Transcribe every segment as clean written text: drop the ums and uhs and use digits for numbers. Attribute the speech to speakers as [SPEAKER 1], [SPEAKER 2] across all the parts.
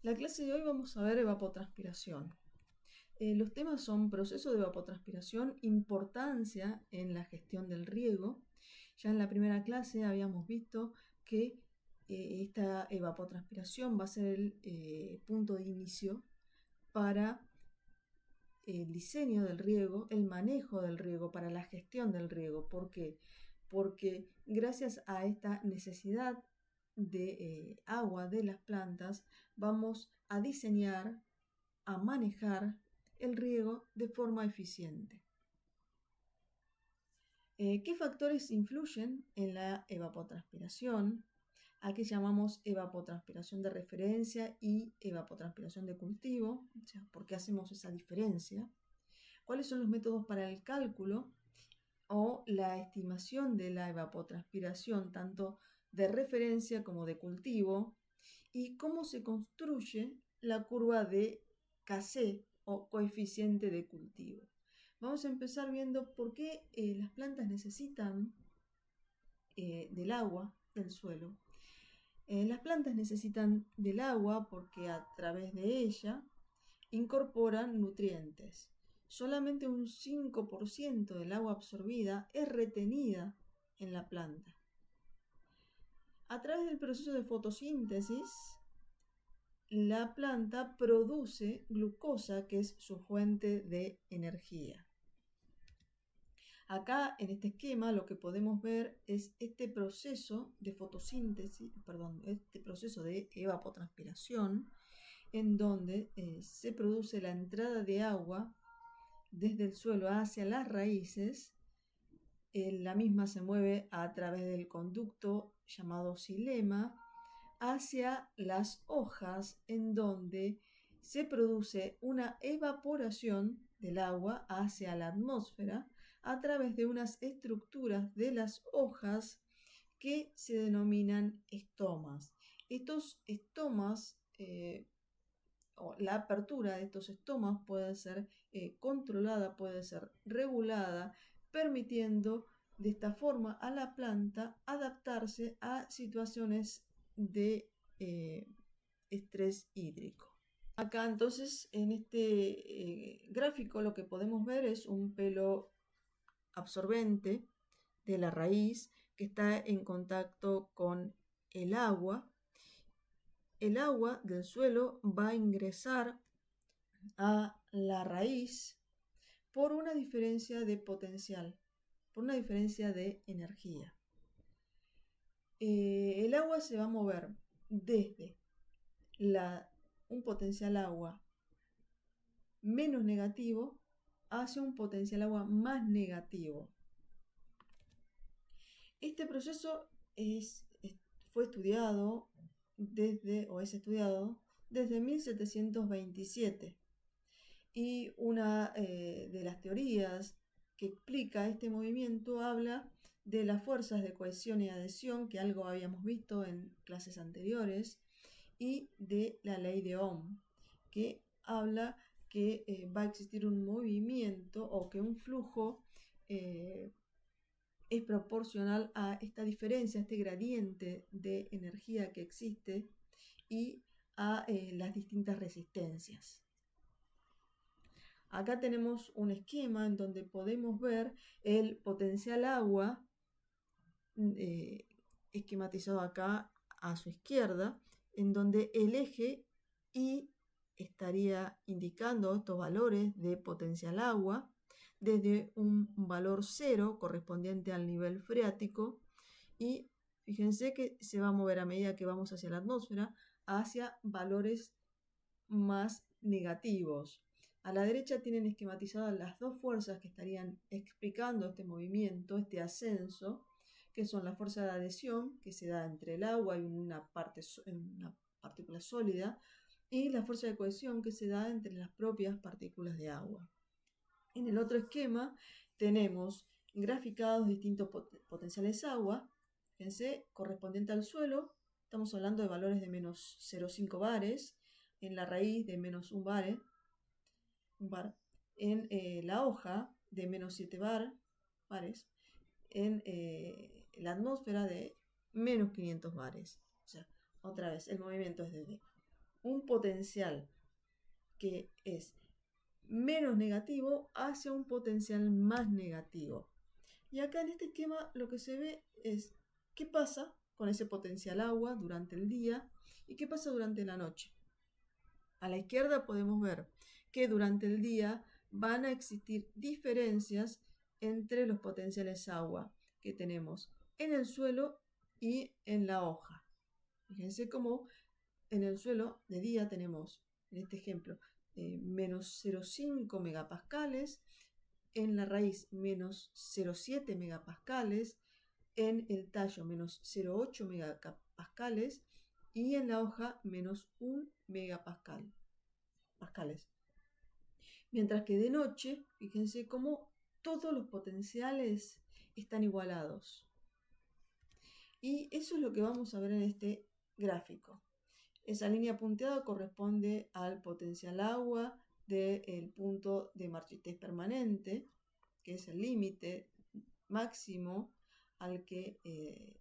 [SPEAKER 1] La clase de hoy vamos a ver evapotranspiración. Los temas son proceso de evapotranspiración, importancia en la gestión del riego. Ya en la primera clase habíamos visto que esta evapotranspiración va a ser el punto de inicio para el diseño del riego, el manejo del riego, para la gestión del riego. ¿Por qué? Porque gracias a esta necesidad de agua de las plantas, vamos a diseñar, a manejar el riego de forma eficiente. ¿Qué factores influyen en la evapotranspiración? ¿A qué llamamos evapotranspiración de referencia y evapotranspiración de cultivo? O sea, ¿por qué hacemos esa diferencia? ¿Cuáles son los métodos para el cálculo o la estimación de la evapotranspiración, tanto de referencia como de cultivo? ¿Y cómo se construye la curva de Kc o coeficiente de cultivo? Vamos a empezar viendo por qué las plantas necesitan del agua del suelo. Las plantas necesitan del agua porque a través de ella incorporan nutrientes. Solamente un 5% del agua absorbida es retenida en la planta. A través del proceso de fotosíntesis, la planta produce glucosa, que es su fuente de energía. Acá en este esquema lo que podemos ver es este proceso de fotosíntesis, este proceso de evapotranspiración, en donde se produce la entrada de agua desde el suelo hacia las raíces. La misma se mueve a través del conducto llamado xilema hacia las hojas, en donde se produce una evaporación del agua hacia la atmósfera a través de unas estructuras de las hojas que se denominan estomas. Estos estomas, o la apertura de estos estomas puede ser controlada, puede ser regulada, permitiendo de esta forma a la planta adaptarse a situaciones de estrés hídrico. Acá entonces en este gráfico lo que podemos ver es un pelo absorbente de la raíz que está en contacto con el agua. El agua del suelo va a ingresar a la raíz por una diferencia de potencial, por una diferencia de energía. El agua se va a mover desde un potencial agua menos negativo hacia un potencial agua más negativo. Este proceso fue estudiado es estudiado desde 1727 y una de las teorías que explica este movimiento habla de las fuerzas de cohesión y adhesión, que algo habíamos visto en clases anteriores, y de la ley de Ohm, que habla que va a existir un movimiento o que un flujo es proporcional a esta diferencia, a este gradiente de energía que existe y a las distintas resistencias. Acá tenemos un esquema en donde podemos ver el potencial agua esquematizado acá a su izquierda, en donde el eje Y estaría indicando estos valores de potencial agua desde un valor 0 correspondiente al nivel freático, y fíjense que se va a mover a medida que vamos hacia la atmósfera hacia valores más negativos. A la derecha tienen esquematizadas las dos fuerzas que estarían explicando este movimiento, este ascenso, que son la fuerza de adhesión que se da entre el agua y una partícula sólida, y la fuerza de cohesión que se da entre las propias partículas de agua. En el otro esquema tenemos graficados distintos potenciales agua, fíjense, correspondiente al suelo, estamos hablando de valores de menos 0,5 bares, en la raíz de menos 1 bar, en la hoja de menos 7 bares, en la atmósfera de menos 500 bares. O sea, otra vez, el movimiento es desde un potencial que es menos negativo hacia un potencial más negativo. Y acá en este esquema lo que se ve es qué pasa con ese potencial agua durante el día y qué pasa durante la noche. A la izquierda podemos ver que durante el día van a existir diferencias entre los potenciales agua que tenemos en el suelo y en la hoja. Fíjense cómo en el suelo de día tenemos, en este ejemplo, menos 0,5 megapascales, en la raíz menos 0,7 megapascales, en el tallo menos 0,8 megapascales y en la hoja menos 1 megapascales. Mientras que de noche, fíjense cómo todos los potenciales están igualados. Y eso es lo que vamos a ver en este gráfico. Esa línea punteada corresponde al potencial agua del punto de marchitez permanente, que es el límite máximo al que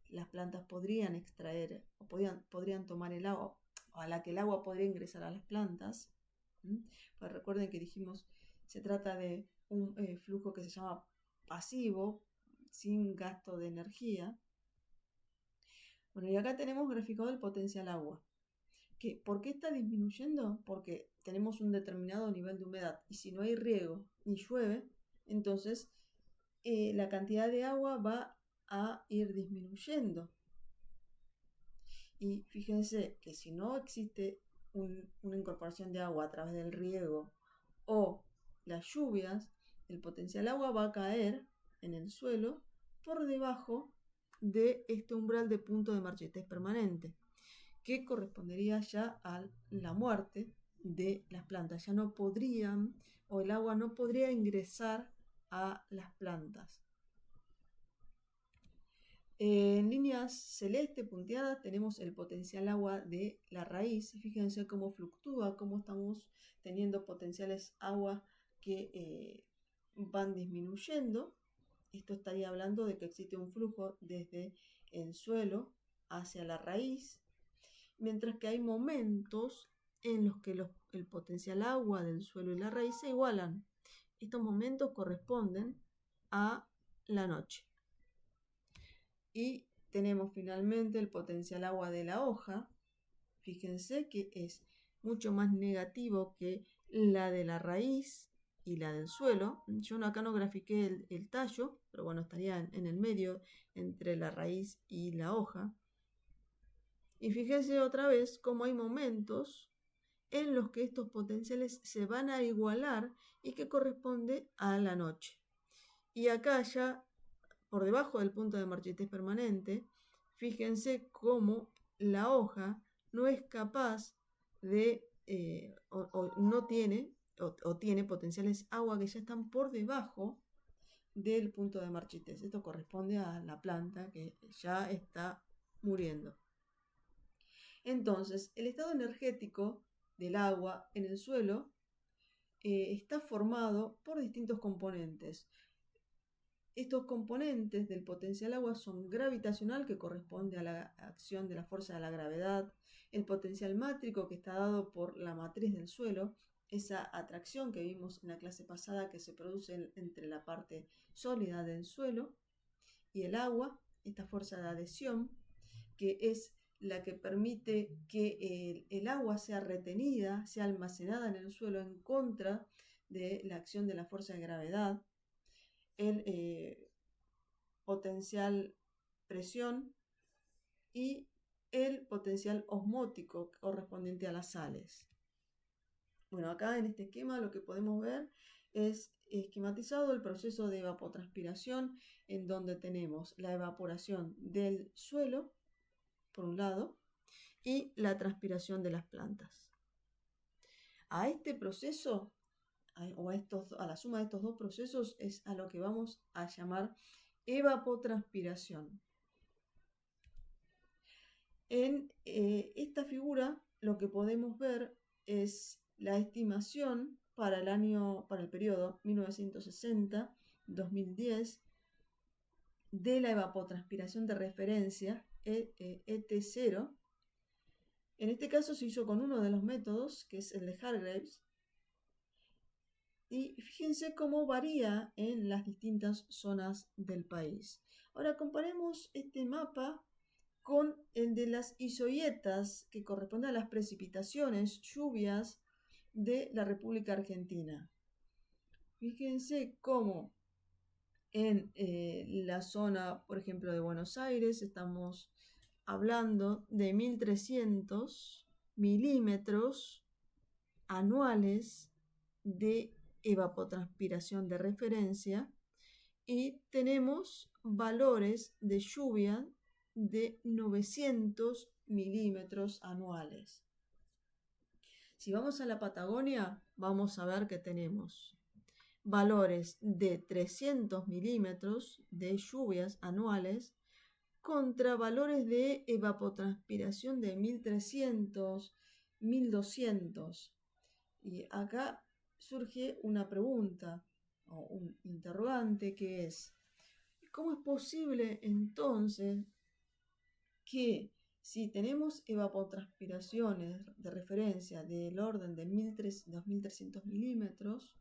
[SPEAKER 1] las plantas podrían extraer o podrían tomar el agua, o a la que el agua podría ingresar a las plantas. Pues recuerden que dijimos, se trata de un flujo que se llama pasivo, sin gasto de energía. Bueno, y acá tenemos graficado el potencial agua. ¿Por qué está disminuyendo? Porque tenemos un determinado nivel de humedad y si no hay riego ni llueve, entonces la cantidad de agua va a ir disminuyendo. Y fíjense que si no existe una incorporación de agua a través del riego o las lluvias, el potencial agua va a caer en el suelo por debajo de este umbral de punto de marchitez permanente, que correspondería ya a la muerte de las plantas. Ya no podrían, o el agua no podría ingresar a las plantas. En líneas celeste punteadas tenemos el potencial agua de la raíz. Fíjense cómo fluctúa, cómo estamos teniendo potenciales agua que van disminuyendo. Esto estaría hablando de que existe un flujo desde el suelo hacia la raíz, mientras que hay momentos en los que el potencial agua del suelo y la raíz se igualan. Estos momentos corresponden a la noche. Y tenemos finalmente el potencial agua de la hoja. Fíjense que es mucho más negativo que la de la raíz y la del suelo. Yo acá no grafiqué el tallo, pero bueno, estaría en el medio entre la raíz y la hoja. Y fíjense otra vez cómo hay momentos en los que estos potenciales se van a igualar y que corresponde a la noche. Y acá ya por debajo del punto de marchitez permanente, fíjense cómo la hoja no es capaz de, no tiene, o tiene potenciales agua que ya están por debajo del punto de marchitez. Esto corresponde a la planta que ya está muriendo. Entonces, el estado energético del agua en el suelo está formado por distintos componentes. Estos componentes del potencial agua son gravitacional, que corresponde a la acción de la fuerza de la gravedad, el potencial mátrico, que está dado por la matriz del suelo, esa atracción que vimos en la clase pasada que se produce entre la parte sólida del suelo y el agua, esta fuerza de adhesión, que es la que permite que el agua sea retenida, sea almacenada en el suelo en contra de la acción de la fuerza de gravedad, el potencial presión y el potencial osmótico correspondiente a las sales. Bueno, acá en este esquema lo que podemos ver es esquematizado el proceso de evapotranspiración, en donde tenemos la evaporación del suelo, por un lado, y la transpiración de las plantas. A este proceso, a la suma de estos dos procesos, es a lo que vamos a llamar evapotranspiración. En esta figura lo que podemos ver es la estimación para el periodo 1960-2010 de la evapotranspiración de referencia ET0, En este caso se hizo con uno de los métodos, que es el de Hargreaves, y fíjense cómo varía en las distintas zonas del país. Ahora comparemos este mapa con el de las isoietas, que corresponde a las precipitaciones, lluvias de la República Argentina. Fíjense cómo en la zona, por ejemplo, de Buenos Aires, estamos hablando de 1300 milímetros anuales de evapotranspiración de referencia y tenemos valores de lluvia de 900 milímetros anuales. Si vamos a la Patagonia, vamos a ver que tenemos valores de 300 milímetros de lluvias anuales contra valores de evapotranspiración de 1300, 1200. Y acá surge una pregunta o un interrogante que es, ¿cómo es posible entonces que si tenemos evapotranspiraciones de referencia del orden de 2300 milímetros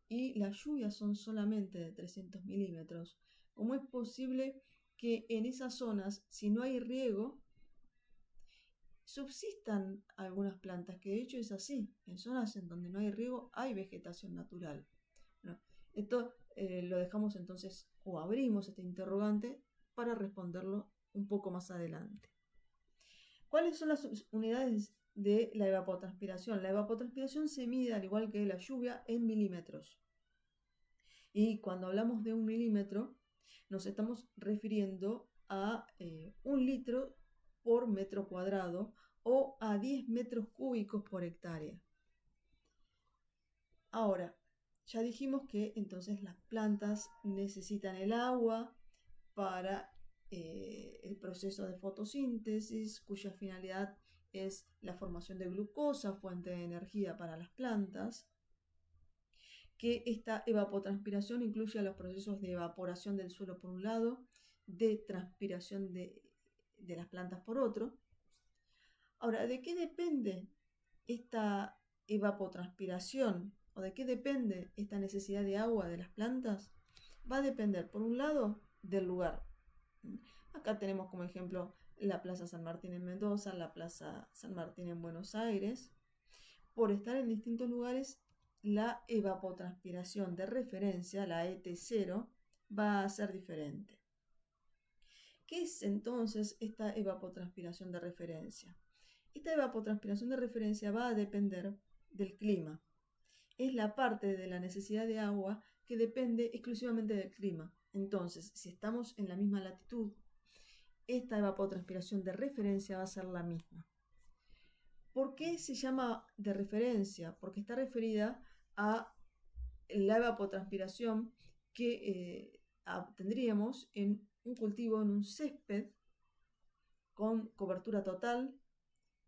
[SPEAKER 1] y las lluvias son solamente de 300 milímetros, cómo es posible que en esas zonas, si no hay riego, subsistan algunas plantas? Que de hecho es así, en zonas en donde no hay riego hay vegetación natural. Bueno, esto lo dejamos entonces, o abrimos este interrogante para responderlo un poco más adelante. ¿Cuáles son las unidades de la evapotranspiración? La evapotranspiración se mide, al igual que la lluvia, en milímetros. Y cuando hablamos de 1 milímetro, nos estamos refiriendo a 1 litro por metro cuadrado o a 10 metros cúbicos por hectárea. Ahora, ya dijimos que entonces las plantas necesitan el agua para el proceso de fotosíntesis, cuya finalidad es la formación de glucosa, fuente de energía para las plantas, que esta evapotranspiración incluye los procesos de evaporación del suelo por un lado, de transpiración de las plantas por otro. Ahora, ¿de qué depende esta evapotranspiración o de qué depende esta necesidad de agua de las plantas? Va a depender, por un lado, del lugar. Acá tenemos como ejemplo la Plaza San Martín en Mendoza, la Plaza San Martín en Buenos Aires. Por estar en distintos lugares, la evapotranspiración de referencia, la ET0, va a ser diferente. ¿Qué es entonces esta evapotranspiración de referencia? Esta evapotranspiración de referencia va a depender del clima. Es la parte de la necesidad de agua que depende exclusivamente del clima. Entonces, si estamos en la misma latitud, esta evapotranspiración de referencia va a ser la misma. ¿Por qué se llama de referencia? Porque está referida a la evapotranspiración que tendríamos en un cultivo, en un césped, con cobertura total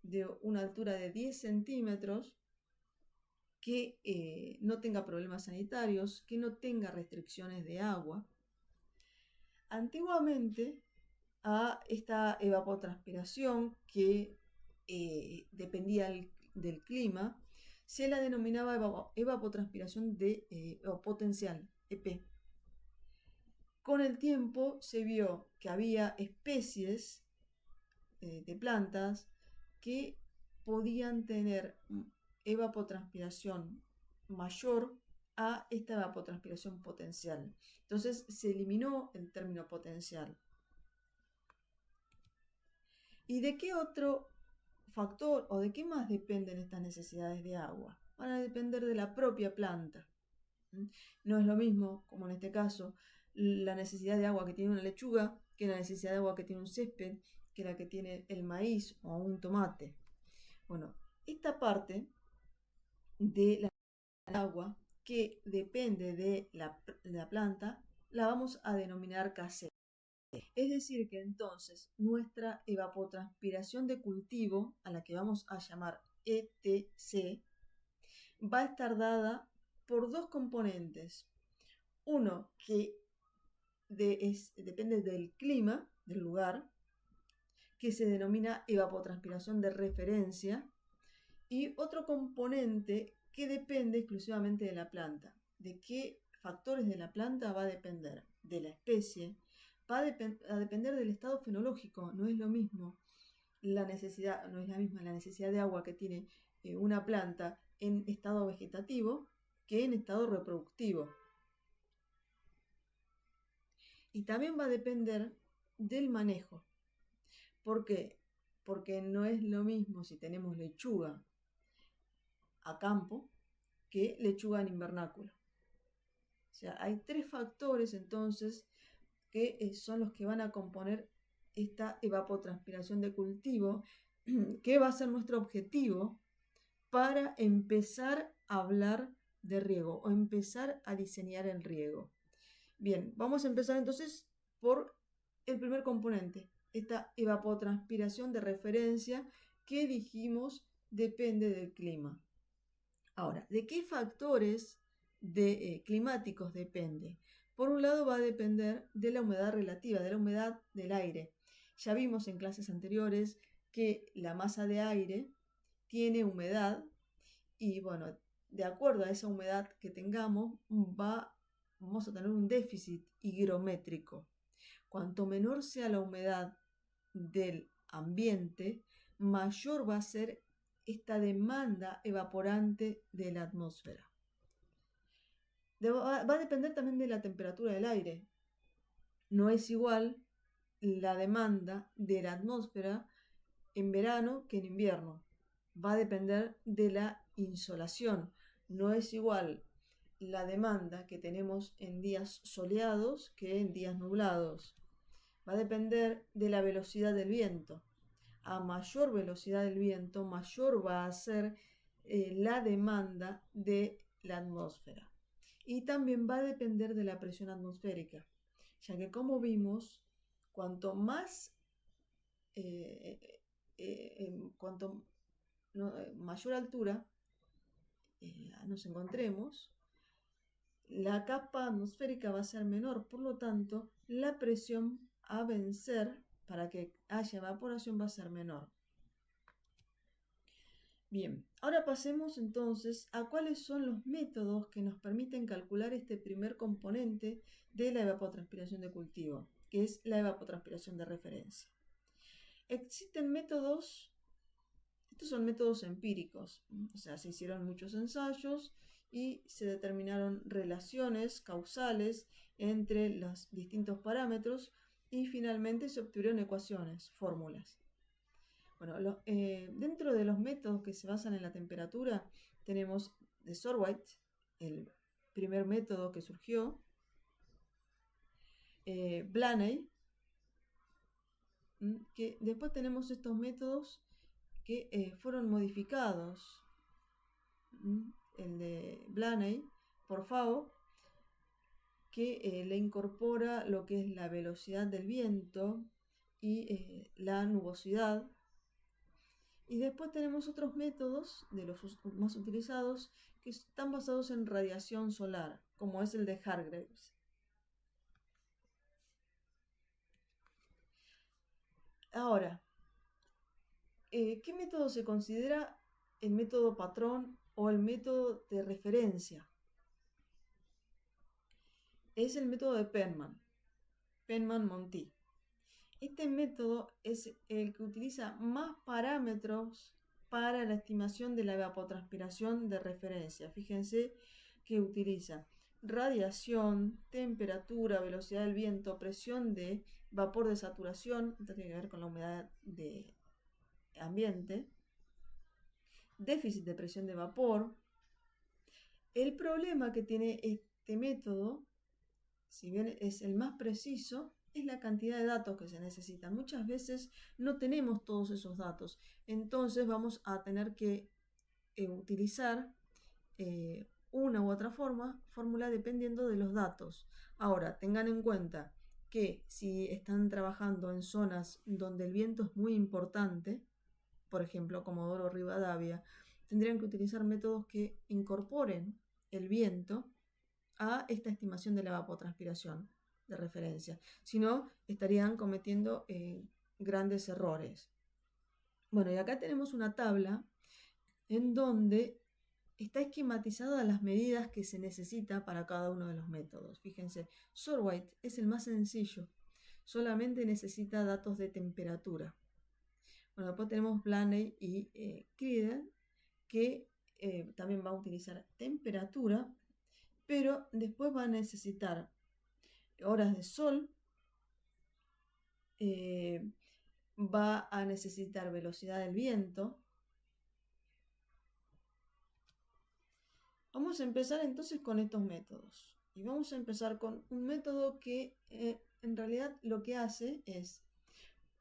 [SPEAKER 1] de una altura de 10 centímetros, que no tenga problemas sanitarios, que no tenga restricciones de agua. Antiguamente, a esta evapotranspiración que dependía del clima, se la denominaba evapotranspiración de potencial, EP. Con el tiempo se vio que había especies de plantas que podían tener evapotranspiración mayor a esta evapotranspiración potencial. Entonces se eliminó el término potencial. ¿Y de qué otro factor o de qué más dependen estas necesidades de agua? Van a depender de la propia planta. No es lo mismo, como en este caso, la necesidad de agua que tiene una lechuga que la necesidad de agua que tiene un césped, que la que tiene el maíz o un tomate. Bueno, esta parte de la agua que depende de la planta la vamos a denominar casera. Es decir, que entonces nuestra evapotranspiración de cultivo, a la que vamos a llamar ETC, va a estar dada por dos componentes. Uno que depende del clima del lugar, que se denomina evapotranspiración de referencia, y otro componente que depende exclusivamente de la planta. ¿De qué factores de la planta va a depender? De la especie, va a depender del estado fenológico. No es lo mismo la necesidad, no es la misma la necesidad de agua que tiene una planta en estado vegetativo que en estado reproductivo. Y también va a depender del manejo. ¿Por qué? Porque no es lo mismo si tenemos lechuga a campo que lechuga en invernáculo. O sea, hay tres factores entonces que son los que van a componer esta evapotranspiración de cultivo, que va a ser nuestro objetivo para empezar a hablar de riego o empezar a diseñar el riego. Bien, vamos a empezar entonces por el primer componente, esta evapotranspiración de referencia que dijimos depende del clima. Ahora, ¿de qué factores climáticos depende? Por un lado va a depender de la humedad relativa, de la humedad del aire. Ya vimos en clases anteriores que la masa de aire tiene humedad y bueno, de acuerdo a esa humedad que tengamos, vamos a tener un déficit higrométrico. Cuanto menor sea la humedad del ambiente, mayor va a ser esta demanda evaporante de la atmósfera. Va a depender también de la temperatura del aire. No es igual la demanda de la atmósfera en verano que en invierno. Va a depender de la insolación. No es igual la demanda que tenemos en días soleados que en días nublados. Va a depender de la velocidad del viento. A mayor velocidad del viento, mayor va a ser la demanda de la atmósfera. Y también va a depender de la presión atmosférica, ya que como vimos, cuanto más mayor altura nos encontremos, la capa atmosférica va a ser menor, por lo tanto, la presión a vencer para que haya evaporación va a ser menor. Bien, ahora pasemos entonces a cuáles son los métodos que nos permiten calcular este primer componente de la evapotranspiración de cultivo, que es la evapotranspiración de referencia. Existen métodos, estos son métodos empíricos, o sea, se hicieron muchos ensayos y se determinaron relaciones causales entre los distintos parámetros y finalmente se obtuvieron ecuaciones, fórmulas. Bueno, dentro de los métodos que se basan en la temperatura tenemos de Sorweit, el primer método que surgió, Blaney, que después tenemos estos métodos que fueron modificados, el de Blaney por FAO, que le incorpora lo que es la velocidad del viento y la nubosidad. Y después tenemos otros métodos, de los más utilizados, que están basados en radiación solar, como es el de Hargreaves. Ahora, ¿qué método se considera el método patrón o el método de referencia? Es el método de Penman-Monti. Este método es el que utiliza más parámetros para la estimación de la evapotranspiración de referencia. Fíjense que utiliza radiación, temperatura, velocidad del viento, presión de vapor de saturación, esto tiene que ver con la humedad de ambiente, déficit de presión de vapor. El problema que tiene este método, si bien es el más preciso, es la cantidad de datos que se necesitan. Muchas veces no tenemos todos esos datos, entonces vamos a tener que utilizar una u otra fórmula dependiendo de los datos. Ahora, tengan en cuenta que si están trabajando en zonas donde el viento es muy importante, por ejemplo, Comodoro Rivadavia, tendrían que utilizar métodos que incorporen el viento a esta estimación de la evapotranspiración de referencia. Si no, estarían cometiendo grandes errores. Bueno, y acá tenemos una tabla en donde está esquematizada las medidas que se necesita para cada uno de los métodos. Fíjense, Sorwhite es el más sencillo, solamente necesita datos de temperatura. Bueno, después tenemos Blaney y Crider, que también va a utilizar temperatura, pero después va a necesitar horas de sol, va a necesitar velocidad del viento. Vamos a empezar entonces con estos métodos. Y vamos a empezar con un método que en realidad lo que hace es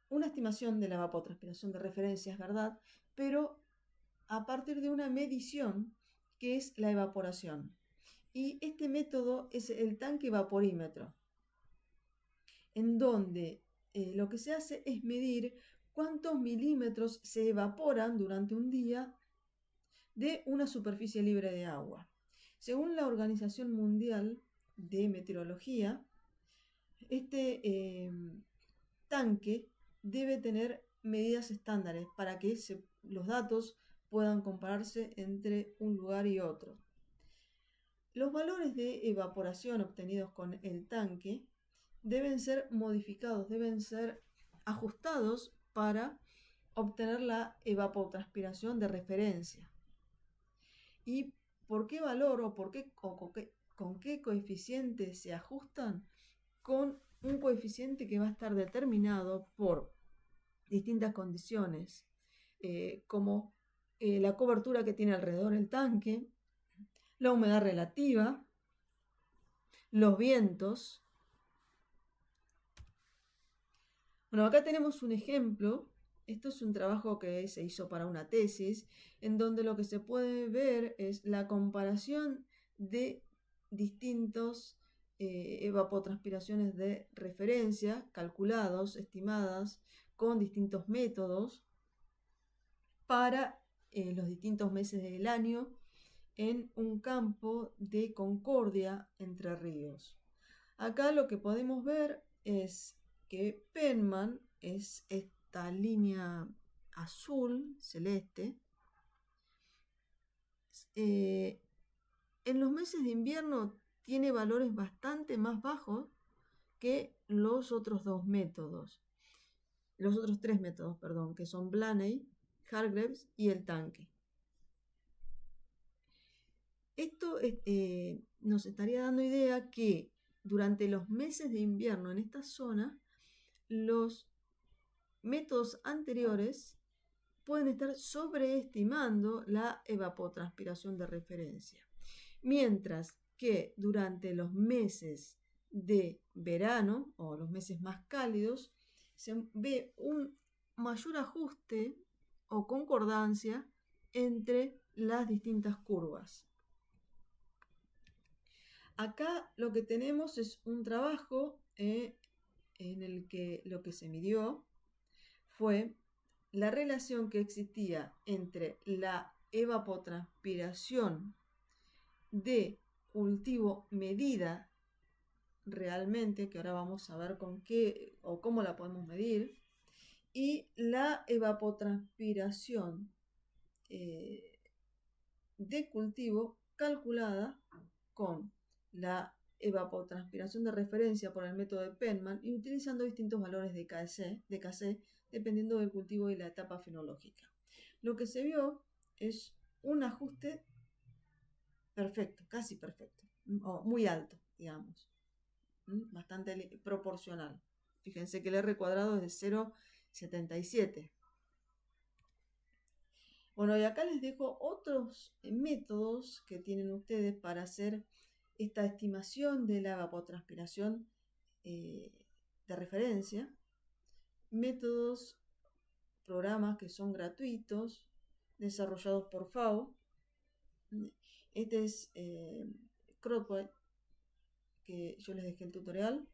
[SPEAKER 1] una estimación de la evapotranspiración de referencia, es verdad, pero a partir de una medición que es la evaporación. Y este método es el tanque vaporímetro, en donde lo que se hace es medir cuántos milímetros se evaporan durante un día de una superficie libre de agua. Según la Organización Mundial de Meteorología, este tanque debe tener medidas estándares para que los datos puedan compararse entre un lugar y otro. Los valores de evaporación obtenidos con el tanque deben ser modificados, deben ser ajustados para obtener la evapotranspiración de referencia. ¿Y por qué valor o con qué coeficiente se ajustan? Con un coeficiente que va a estar determinado por distintas condiciones, como la cobertura que tiene alrededor el tanque, la humedad relativa, los vientos. Bueno, acá tenemos un ejemplo. Esto es un trabajo que se hizo para una tesis, en donde lo que se puede ver es la comparación de distintos evapotranspiraciones de referencia, calculados, estimadas, con distintos métodos para los distintos meses del año en un campo de Concordia, Entre Ríos. Acá lo que podemos ver es que Penman es esta línea azul, celeste. En los meses de invierno tiene valores bastante más bajos que los otros dos métodos. Los otros tres métodos, perdón, que son Blaney, Hargreaves y el tanque. Esto nos estaría dando idea que durante los meses de invierno en esta zona, los métodos anteriores pueden estar sobreestimando la evapotranspiración de referencia, mientras que durante los meses de verano o los meses más cálidos se ve un mayor ajuste o concordancia entre las distintas curvas. Acá lo que tenemos es un trabajo en el que lo que se midió fue la relación que existía entre la evapotranspiración de cultivo medida realmente, que ahora vamos a ver con qué o cómo la podemos medir, y la evapotranspiración de cultivo calculada con la evapotranspiración de referencia por el método de Penman y utilizando distintos valores de KC, dependiendo del cultivo y la etapa fenológica. Lo que se vio es un ajuste perfecto, casi perfecto, o muy alto, digamos, bastante proporcional. Fíjense que el R cuadrado es de 0,77. Bueno, y acá les dejo otros métodos que tienen ustedes para hacer esta estimación de la evapotranspiración de referencia. Métodos, programas que son gratuitos, desarrollados por FAO. Este es CROTWRITE, que yo les dejé el tutorial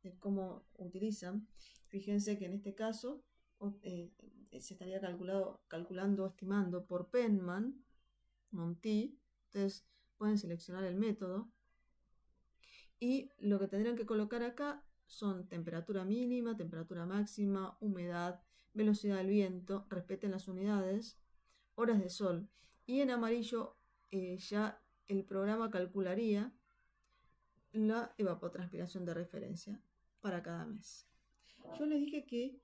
[SPEAKER 1] de cómo utilizan. Fíjense que en este caso se estaría calculando, estimando por Penman, Monti. Ustedes pueden seleccionar el método y lo que tendrán que colocar acá son temperatura mínima, temperatura máxima, humedad, velocidad del viento, respeten las unidades, horas de sol. Y en amarillo ya el programa calcularía la evapotranspiración de referencia para cada mes. Yo les dije que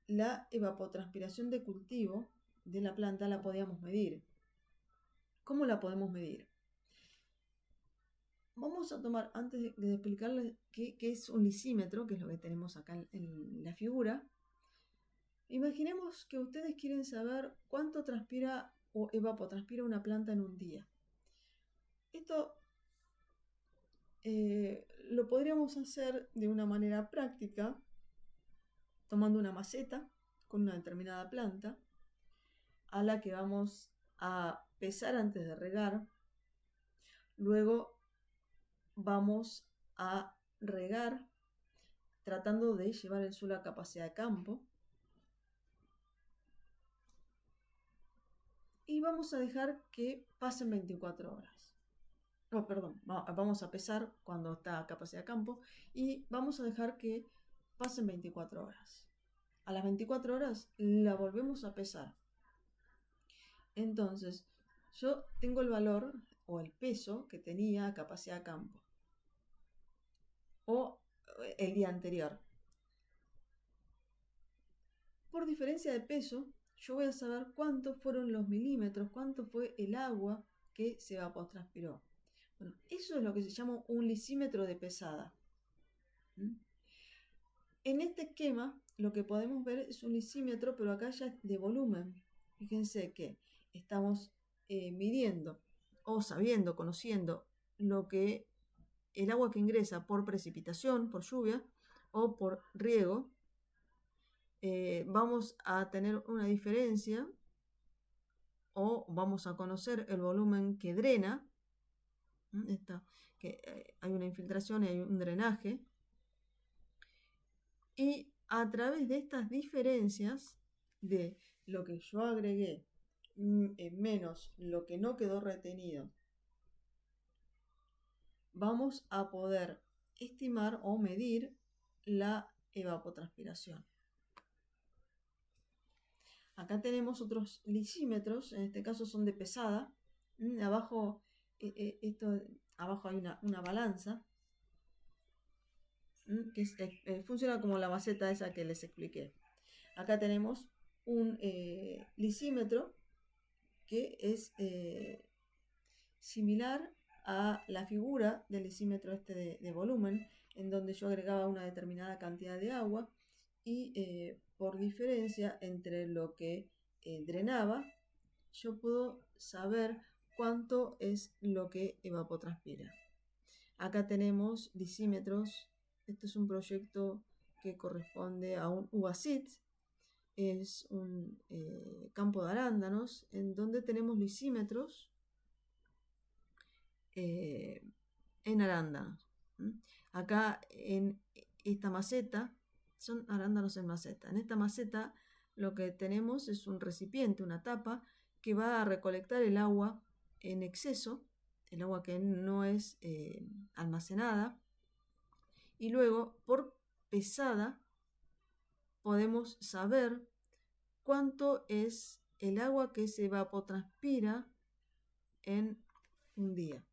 [SPEAKER 1] la evapotranspiración de cultivo de la planta la podíamos medir. ¿Cómo la podemos medir? Vamos a tomar, antes de explicarles qué es un lisímetro, que es lo que tenemos acá en la figura, imaginemos que ustedes quieren saber cuánto transpira o evapotranspira una planta en un día. Esto lo podríamos hacer de una manera práctica, tomando una maceta con una determinada planta, a la que vamos a pesar antes de regar. Luego vamos a regar tratando de llevar el suelo a capacidad de campo. Y vamos a dejar que pasen 24 horas. Oh, perdón, vamos a pesar cuando está a capacidad de campo y vamos a dejar que pasen 24 horas. A las 24 horas la volvemos a pesar. Entonces, yo tengo el valor o el peso que tenía a capacidad de campo o el día anterior. Por diferencia de peso, yo voy a saber cuántos fueron los milímetros, cuánto fue el agua que se evapotranspiró. Bueno, eso es lo que se llama un lisímetro de pesada. En este esquema lo que podemos ver es un lisímetro, pero acá ya es de volumen. Fíjense que estamos midiendo o sabiendo, conociendo lo que el agua que ingresa por precipitación, por lluvia o por riego. Vamos a tener una diferencia o vamos a conocer el volumen que drena. Hay una infiltración y hay un drenaje. Y a través de estas diferencias de lo que yo agregué menos lo que no quedó retenido, vamos a poder estimar o medir la evapotranspiración. Acá tenemos otros lisímetros, en este caso son de pesada. Abajo, abajo hay una balanza que funciona como la maceta esa que les expliqué. Acá tenemos un lisímetro que es similar a la figura del lisímetro de volumen, en donde yo agregaba una determinada cantidad de agua y por diferencia entre lo que drenaba, yo puedo saber cuánto es lo que evapotranspira. Acá tenemos lisímetros. Este es un proyecto que corresponde a un UASIT, es un campo de arándanos en donde tenemos lisímetros en arándanos. Acá en esta maceta, son arándanos en maceta. En esta maceta lo que tenemos es un recipiente, una tapa, que va a recolectar el agua en exceso, el agua que no es almacenada, y luego por pesada podemos saber cuánto es el agua que se evapotranspira en un día.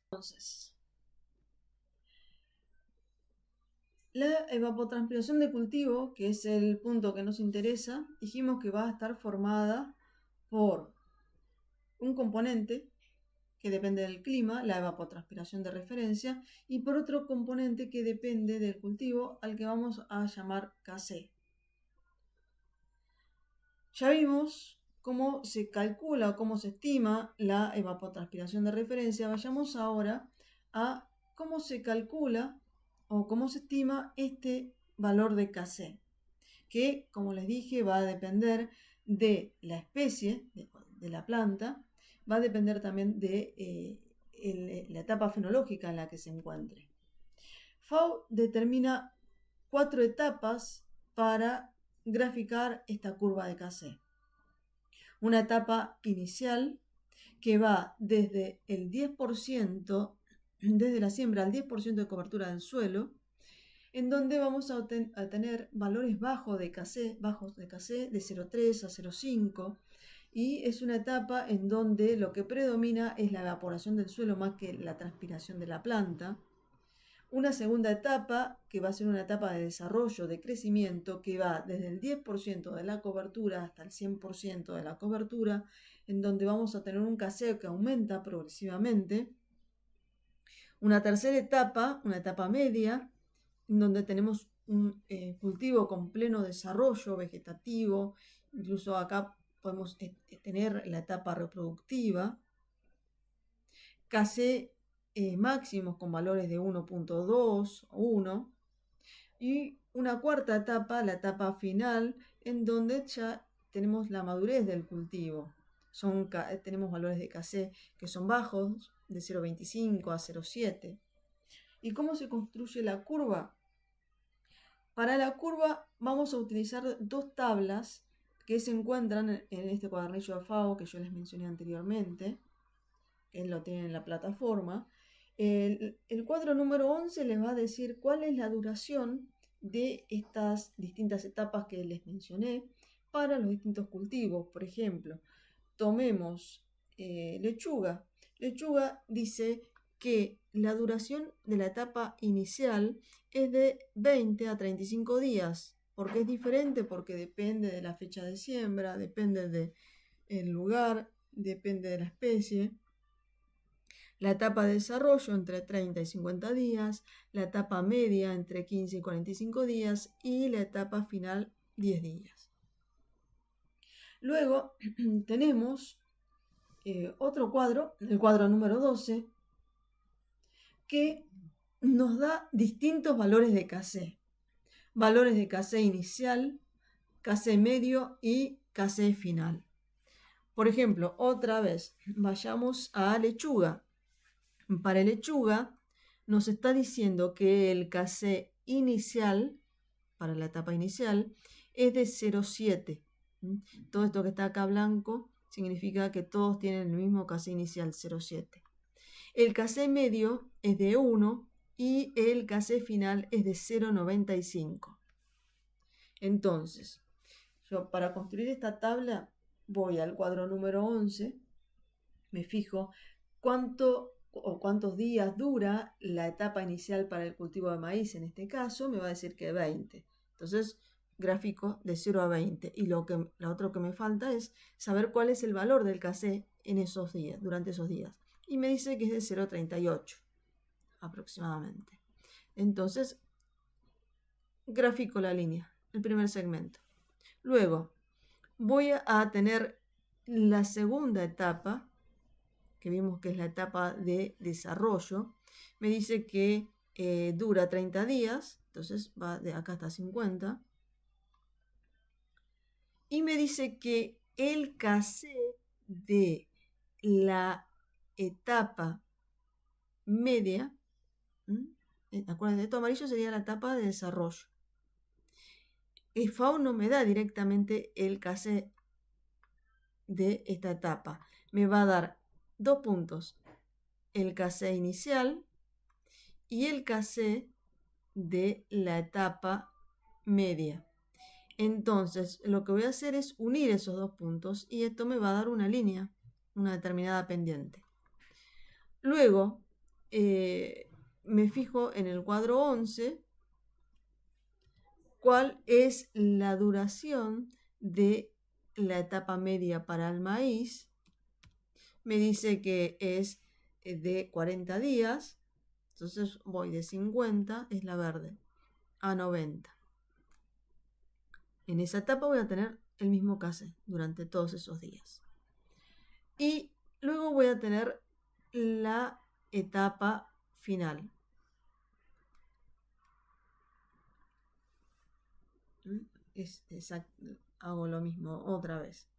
[SPEAKER 1] Entonces, la evapotranspiración de cultivo, que es el punto que nos interesa, dijimos que va a estar formada por un componente que depende del clima, la evapotranspiración de referencia, y por otro componente que depende del cultivo, al que vamos a llamar Kc. Ya vimos cómo se calcula o cómo se estima la evapotranspiración de referencia. Vayamos ahora a cómo se calcula o cómo se estima este valor de Kc, que, como les dije, va a depender de la especie, de la planta, va a depender también de la etapa fenológica en la que se encuentre. FAO determina 4 etapas para graficar esta curva de Kc. Una etapa inicial que va desde el 10%, desde la siembra al 10% de cobertura del suelo, en donde vamos a tener valores bajos de casé de 0,3 a 0,5, y es una etapa en donde lo que predomina es la evaporación del suelo más que la transpiración de la planta. Una segunda etapa, que va a ser una etapa de desarrollo, de crecimiento, que va desde el 10% de la cobertura hasta el 100% de la cobertura, en donde vamos a tener un caseo que aumenta progresivamente. Una tercera etapa, una etapa media, en donde tenemos un cultivo con pleno desarrollo vegetativo, incluso acá podemos tener la etapa reproductiva, casé máximos con valores de 1,2 o 1, y una cuarta etapa, la etapa final, en donde ya tenemos la madurez del cultivo. Tenemos valores de casé que son bajos, de 0,25 a 0,7. ¿Y cómo se construye la curva? Para la curva vamos a utilizar dos tablas que se encuentran en este cuadernillo de FAO que yo les mencioné anteriormente, que lo tienen en la plataforma. El cuadro número 11 les va a decir cuál es la duración de estas distintas etapas que les mencioné para los distintos cultivos. Por ejemplo, tomemos lechuga. Lechuga dice que la duración de la etapa inicial es de 20 a 35 días. ¿Por qué es diferente? Porque depende de la fecha de siembra, depende del lugar, depende de la especie. La etapa de desarrollo entre 30 y 50 días, la etapa media entre 15 y 45 días y la etapa final 10 días. Luego tenemos otro cuadro, el cuadro número 12, que nos da distintos valores de casé. Valores de casé inicial, casé medio y casé final. Por ejemplo, otra vez, vayamos a lechuga. Para lechuga nos está diciendo que el casé inicial, para la etapa inicial, es de 0,7. Todo esto que está acá blanco significa que todos tienen el mismo casé inicial, 0,7. El casé medio es de 1 y el casé final es de 0,95. Entonces, yo para construir esta tabla voy al cuadro número 11, me fijo cuántos días dura la etapa inicial para el cultivo de maíz. En este caso me va a decir que 20. Entonces, gráfico de 0 a 20. Y lo otro que me falta es saber cuál es el valor del casé en esos días, durante esos días. Y me dice que es de 0,38 aproximadamente. Entonces, gráfico la línea, el primer segmento. Luego, voy a tener la segunda etapa, que vimos que es la etapa de desarrollo. Me dice que dura 30 días, entonces va de acá hasta 50. Y me dice que el casé de la etapa media, acuérdense, esto amarillo sería la etapa de desarrollo. El FAO no me da directamente el casé de esta etapa. Me va a dar 2 puntos. El casé inicial y el casé de la etapa media. Entonces, lo que voy a hacer es unir esos 2 puntos y esto me va a dar una línea, una determinada pendiente. Luego, me fijo en el cuadro 11 cuál es la duración de la etapa media para el maíz. Me dice que es de 40 días, entonces voy de 50, es la verde, a 90. En esa etapa voy a tener el mismo casé durante todos esos días. Y luego voy a tener la etapa final. Hago lo mismo otra vez.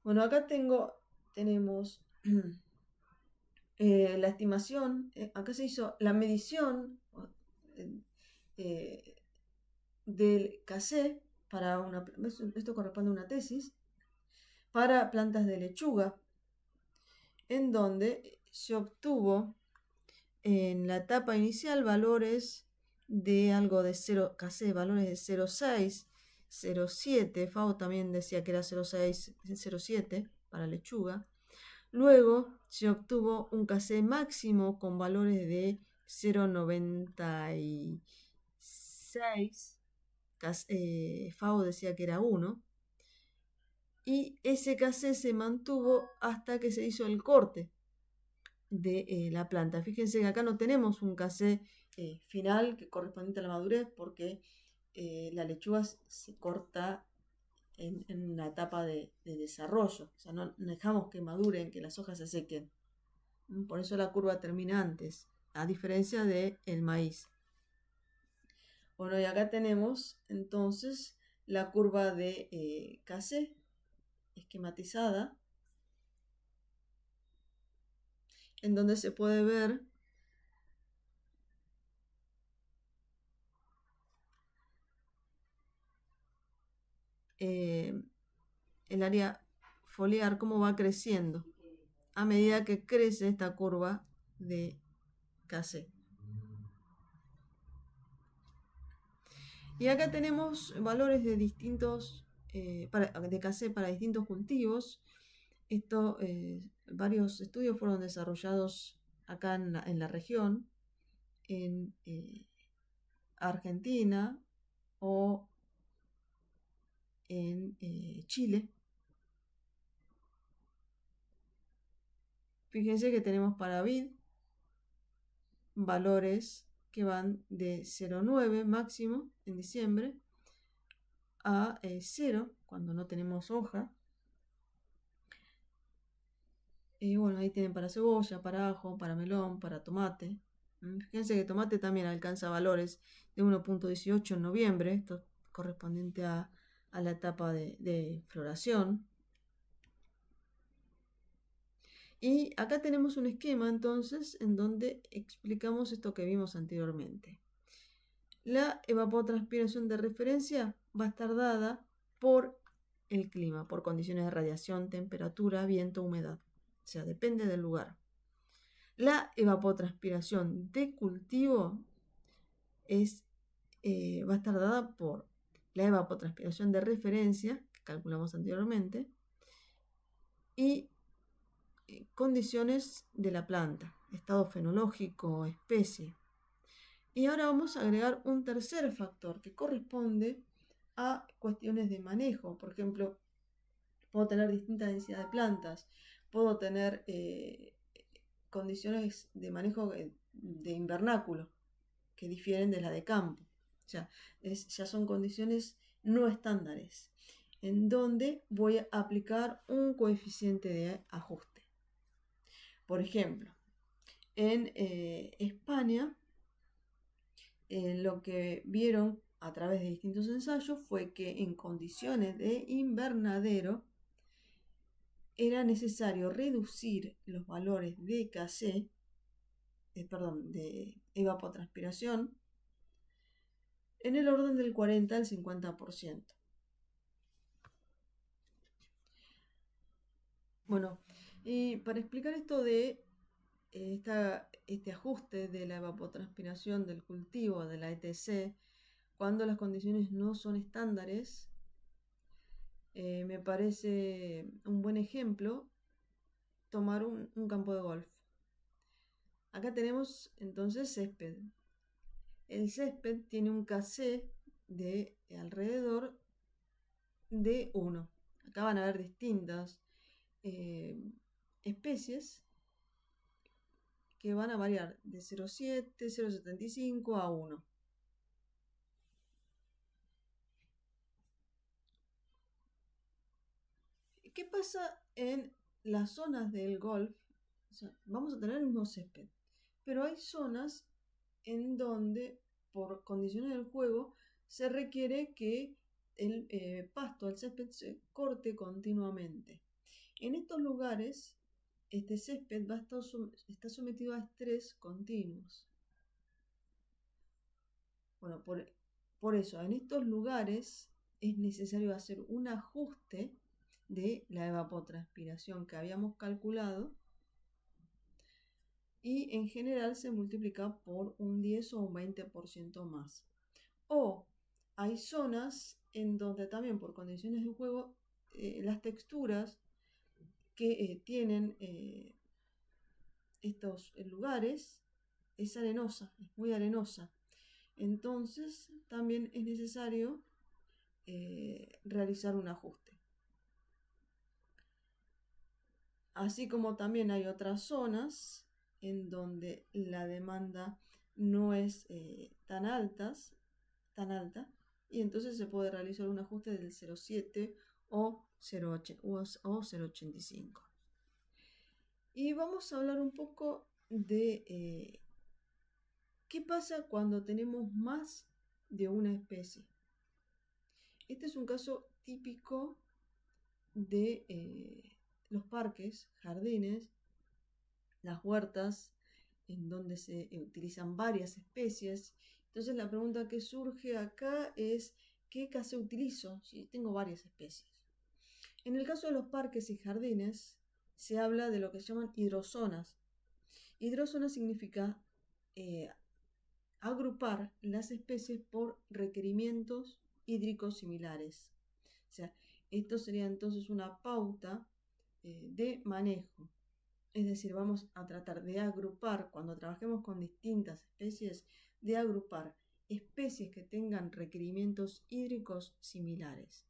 [SPEAKER 1] Bueno, acá tenemos la estimación. Acá se hizo la medición del casé para esto corresponde a una tesis, para plantas de lechuga, en donde se obtuvo en la etapa inicial valores de algo de 0, casé valores de 0,6, 0,7, FAO también decía que era 0,6, 0,7 para lechuga. Luego se obtuvo un casé máximo con valores de 0,96, FAO decía que era 1, y ese casé se mantuvo hasta que se hizo el corte de la planta. Fíjense que acá no tenemos un casé final que correspondiente a la madurez, porque la lechuga se corta en una etapa de desarrollo. O sea, no dejamos que maduren, que las hojas se sequen. Por eso la curva termina antes, a diferencia del maíz. Bueno, y acá tenemos entonces la curva de casé esquematizada, en donde se puede ver el área foliar, cómo va creciendo a medida que crece esta curva de casé. Y acá tenemos valores de distintos de casé para distintos cultivos. Varios estudios fueron desarrollados acá en la región, en Argentina o en Chile. Fíjense que tenemos para vid valores que van de 0,9 máximo en diciembre a 0 cuando no tenemos hoja. Bueno, ahí tienen para cebolla, para ajo, para melón, para tomate. Fíjense que tomate también alcanza valores de 1,18 en noviembre, esto correspondiente a la etapa de floración. Y acá tenemos un esquema entonces en donde explicamos esto que vimos anteriormente. La evapotranspiración de referencia va a estar dada por el clima, por condiciones de radiación, temperatura, viento, humedad. O sea, depende del lugar. La evapotranspiración de cultivo va a estar dada por la evapotranspiración de referencia, que calculamos anteriormente, y condiciones de la planta, estado fenológico, especie. Y ahora vamos a agregar un tercer factor que corresponde a cuestiones de manejo. Por ejemplo, puedo tener distinta densidad de plantas, puedo tener condiciones de manejo de invernáculo que difieren de la de campo. O sea, ya son condiciones no estándares, en donde voy a aplicar un coeficiente de ajuste. Por ejemplo, en España, lo que vieron a través de distintos ensayos fue que en condiciones de invernadero era necesario reducir los valores de casé, de evapotranspiración, en el orden del 40 al 50%. Bueno, y para explicar esto de este ajuste de la evapotranspiración del cultivo, de la ETC, cuando las condiciones no son estándares, me parece un buen ejemplo tomar un campo de golf. Acá tenemos entonces césped. El césped tiene un casé de alrededor de 1. Acá van a haber distintas especies que van a variar de 0,7, 0,75 a 1. ¿Qué pasa en las zonas del golf? O sea, vamos a tener el mismo césped, pero hay zonas en donde, por condiciones del juego, se requiere que el pasto, el césped, se corte continuamente. En estos lugares, este césped está sometido a estrés continuos. Bueno, por eso, en estos lugares es necesario hacer un ajuste de la evapotranspiración que habíamos calculado y en general se multiplica por un 10 o un 20% más. O hay zonas en donde también por condiciones de juego las texturas que tienen estos lugares es arenosa, es muy arenosa. Entonces también es necesario realizar un ajuste. Así como también hay otras zonas en donde la demanda no es tan alta, y entonces se puede realizar un ajuste del 0,7 o 0,85. Y vamos a hablar un poco de qué pasa cuando tenemos más de una especie. Este es un caso típico de los parques, jardines, las huertas, en donde se utilizan varias especies. Entonces la pregunta que surge acá es, ¿qué casé utilizo si tengo varias especies? En el caso de los parques y jardines, se habla de lo que se llaman hidrozonas. Hidrozona significa agrupar las especies por requerimientos hídricos similares. O sea, esto sería entonces una pauta de manejo. Es decir, vamos a tratar de agrupar, cuando trabajemos con distintas especies, de agrupar especies que tengan requerimientos hídricos similares.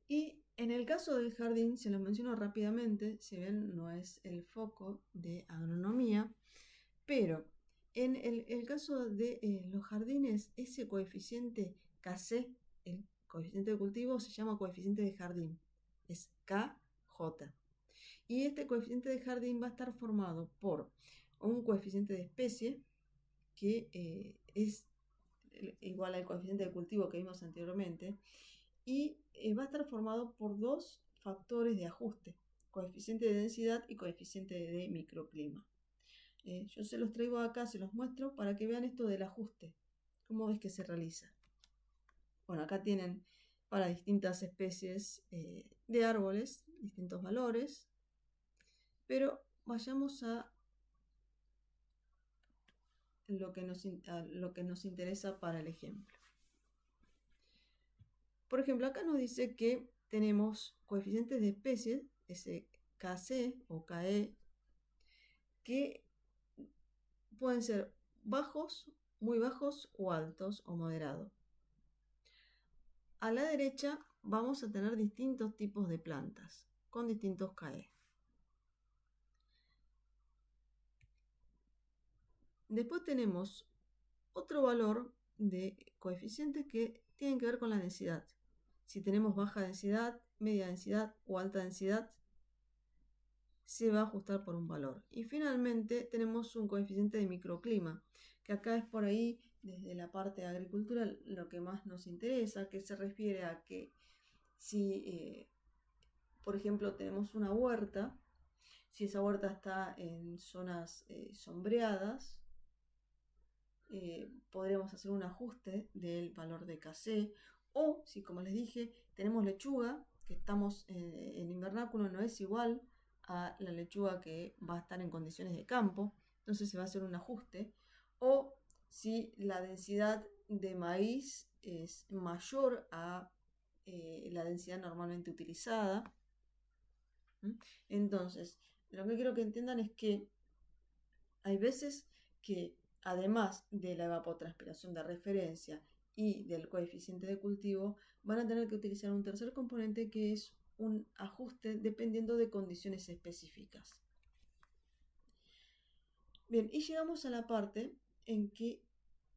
[SPEAKER 1] Y en el caso del jardín, se los menciono rápidamente, si bien no es el foco de agronomía, pero en el caso de los jardines, ese coeficiente Kc, el coeficiente de cultivo, se llama coeficiente de jardín, es Kj. Y este coeficiente de jardín va a estar formado por un coeficiente de especie, que es igual al coeficiente de cultivo que vimos anteriormente, y va a estar formado por dos factores de ajuste, coeficiente de densidad y coeficiente de microclima. Yo se los traigo acá, se los muestro para que vean esto del ajuste, cómo es que se realiza. Bueno, acá tienen para distintas especies de árboles, distintos valores, pero vayamos a lo que nos interesa para el ejemplo. Por ejemplo, acá nos dice que tenemos coeficientes de especies, ese Kc o Ke, que pueden ser bajos, muy bajos o altos o moderados. A la derecha vamos a tener distintos tipos de plantas con distintos Ke. Después tenemos otro valor de coeficientes que tienen que ver con la densidad. Si tenemos baja densidad, media densidad o alta densidad, se va a ajustar por un valor. Y finalmente tenemos un coeficiente de microclima, que acá es por ahí, desde la parte de agricultura, lo que más nos interesa, que se refiere a que si, por ejemplo, tenemos una huerta, si esa huerta está en zonas sombreadas, podríamos hacer un ajuste del valor de Kc, o si, como les dije, tenemos lechuga, que estamos en invernáculo, no es igual a la lechuga que va a estar en condiciones de campo, entonces se va a hacer un ajuste, o si la densidad de maíz es mayor a la densidad normalmente utilizada. Entonces, lo que quiero que entiendan es que hay veces que además de la evapotranspiración de referencia y del coeficiente de cultivo, van a tener que utilizar un tercer componente que es un ajuste dependiendo de condiciones específicas. Bien, y llegamos a la parte en que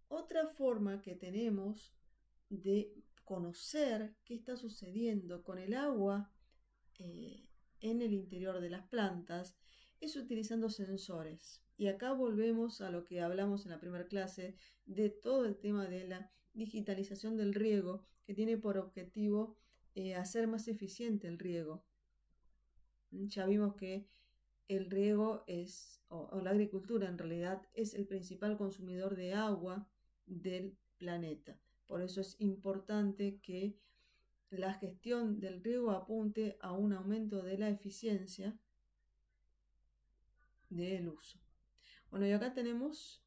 [SPEAKER 1] otra forma que tenemos de conocer qué está sucediendo con el agua en el interior de las plantas es utilizando sensores. Y acá volvemos a lo que hablamos en la primera clase de todo el tema de la digitalización del riego, que tiene por objetivo hacer más eficiente el riego. Ya vimos que el riego o la agricultura en realidad es el principal consumidor de agua del planeta. Por eso es importante que la gestión del riego apunte a un aumento de la eficiencia del uso. Bueno, y acá tenemos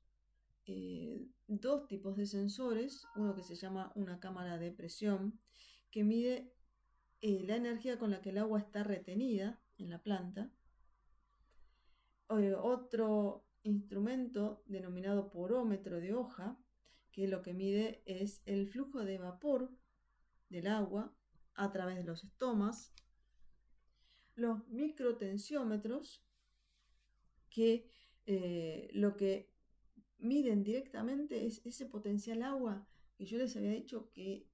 [SPEAKER 1] dos tipos de sensores, uno que se llama una cámara de presión, que mide la energía con la que el agua está retenida en la planta. Otro instrumento denominado porómetro de hoja, que lo que mide es el flujo de vapor del agua a través de los estomas. Los microtensiómetros, que lo que miden directamente es ese potencial agua que yo les había dicho que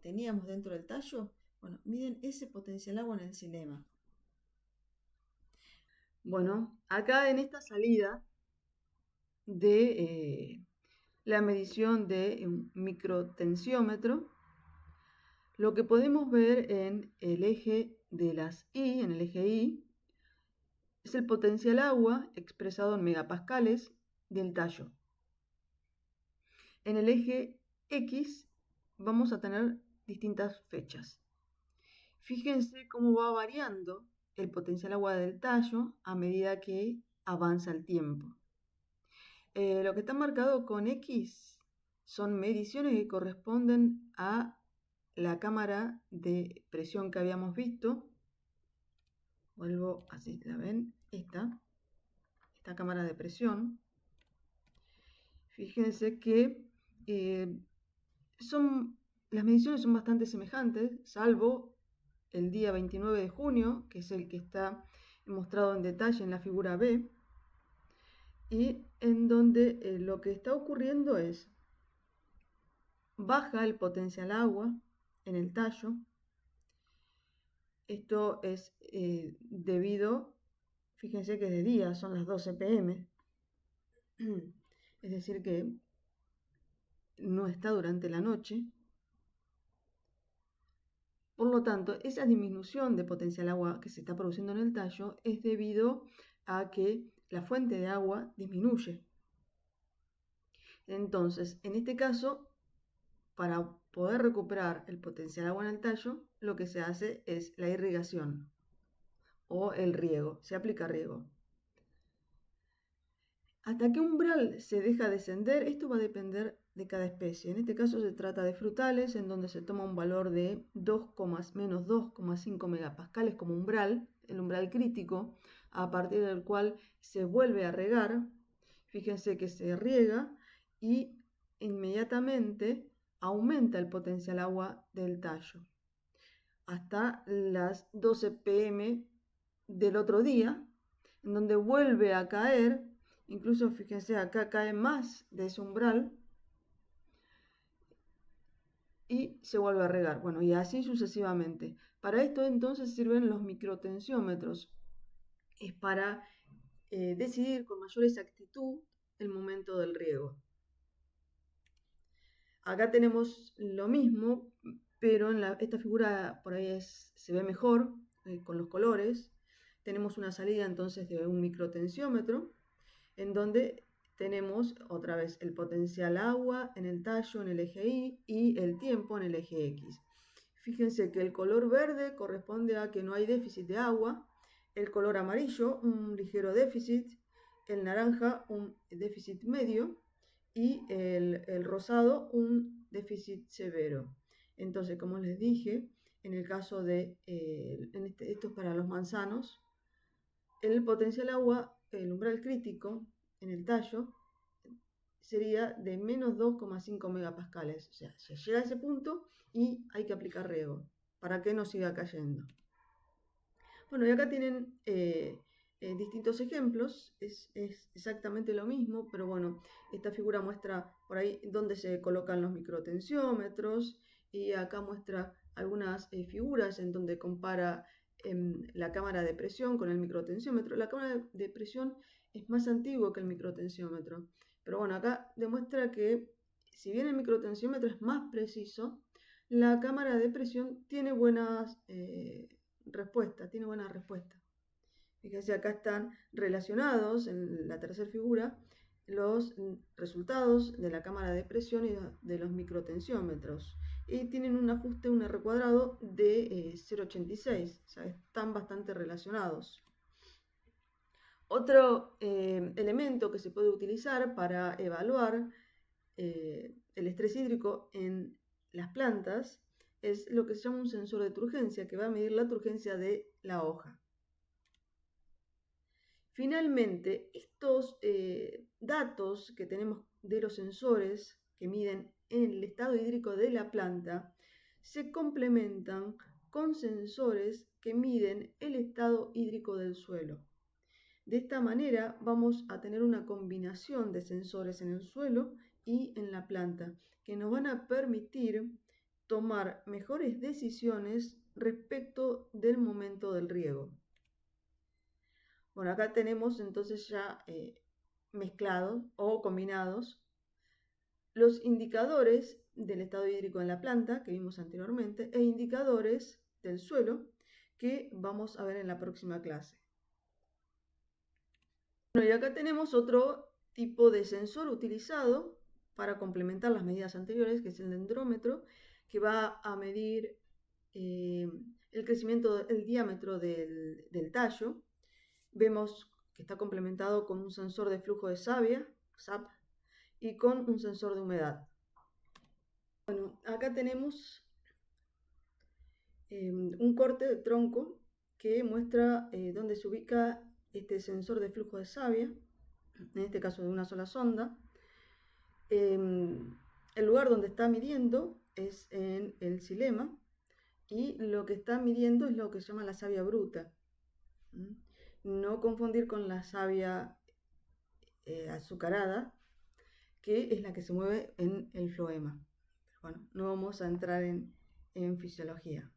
[SPEAKER 1] teníamos dentro del tallo. Bueno, miden ese potencial agua en el xilema. Bueno, acá en esta salida de la medición de un microtensiómetro, lo que podemos ver en el eje de las I, en el eje Y, es el potencial agua expresado en megapascales del tallo. En el eje X vamos a tener distintas fechas. Fíjense cómo va variando el potencial agua del tallo a medida que avanza el tiempo. Lo que está marcado con X son mediciones que corresponden a la cámara de presión que habíamos visto. Vuelvo, así la ven, esta cámara de presión. Fíjense que las mediciones son bastante semejantes, salvo el día 29 de junio, que es el que está mostrado en detalle en la figura B, y en donde lo que está ocurriendo es baja el potencial agua en el tallo. Esto es debido, fíjense que de día son las 12 p.m., es decir que no está durante la noche. Por lo tanto, esa disminución de potencial agua que se está produciendo en el tallo es debido a que la fuente de agua disminuye. Entonces, en este caso, para poder recuperar el potencial agua en el tallo, lo que se hace es la irrigación o el riego, se aplica riego. Hasta qué umbral se deja descender, esto va a depender de cada especie. En este caso se trata de frutales, en donde se toma un valor de menos 2,5 megapascales como umbral, el umbral crítico, a partir del cual se vuelve a regar. Fíjense que se riega y inmediatamente aumenta el potencial agua del tallo hasta las 12 p.m. del otro día, en donde vuelve a caer. Incluso fíjense, acá cae más de ese umbral y se vuelve a regar. Bueno, y así sucesivamente. Para esto entonces sirven los microtensiómetros. Es para decidir con mayor exactitud el momento del riego. Acá tenemos lo mismo, pero en esta figura por ahí se ve mejor con los colores. Tenemos una salida entonces de un microtensiómetro, en donde tenemos otra vez el potencial agua en el tallo en el eje Y y el tiempo en el eje X. Fíjense que el color verde corresponde a que no hay déficit de agua, el color amarillo un ligero déficit, el naranja un déficit medio y el rosado un déficit severo. Entonces, como les dije, en el caso de, esto es para los manzanos, el potencial agua, el umbral crítico en el tallo sería de menos 2,5 megapascales. O sea, se llega a ese punto y hay que aplicar riego para que no siga cayendo. Bueno, y acá tienen distintos ejemplos, es exactamente lo mismo, pero bueno, esta figura muestra por ahí dónde se colocan los microtensiómetros y acá muestra algunas figuras en donde compara la cámara de presión con el microtensiómetro. La cámara de presión es más antigua que el microtensiómetro, pero bueno, acá demuestra que si bien el microtensiómetro es más preciso, la cámara de presión tiene buenas tiene buena respuesta. Fíjense, acá están relacionados en la tercera figura los resultados de la cámara de presión y de los microtensiómetros. Y tienen un ajuste, un R cuadrado de 0,86, o sea, están bastante relacionados. Otro elemento que se puede utilizar para evaluar el estrés hídrico en las plantas es lo que se llama un sensor de turgencia, que va a medir la turgencia de la hoja. Finalmente, estos datos que tenemos de los sensores que miden el estado hídrico de la planta se complementan con sensores que miden el estado hídrico del suelo. De esta manera vamos a tener una combinación de sensores en el suelo y en la planta que nos van a permitir tomar mejores decisiones respecto del momento del riego. Bueno, acá tenemos entonces ya mezclados o combinados los indicadores del estado hídrico en la planta que vimos anteriormente e indicadores del suelo que vamos a ver en la próxima clase. Bueno, y acá tenemos otro tipo de sensor utilizado para complementar las medidas anteriores, que es el dendrómetro, que va a medir el crecimiento, el diámetro del tallo. Vemos que está complementado con un sensor de flujo de savia, SAP, y con un sensor de humedad. Bueno, acá tenemos un corte de tronco que muestra dónde se ubica este sensor de flujo de savia, en este caso de una sola sonda. El lugar donde está midiendo es en el xilema y lo que está midiendo es lo que se llama la savia bruta. No confundir con la savia azucarada, que es la que se mueve en el floema. Bueno, no vamos a entrar en fisiología.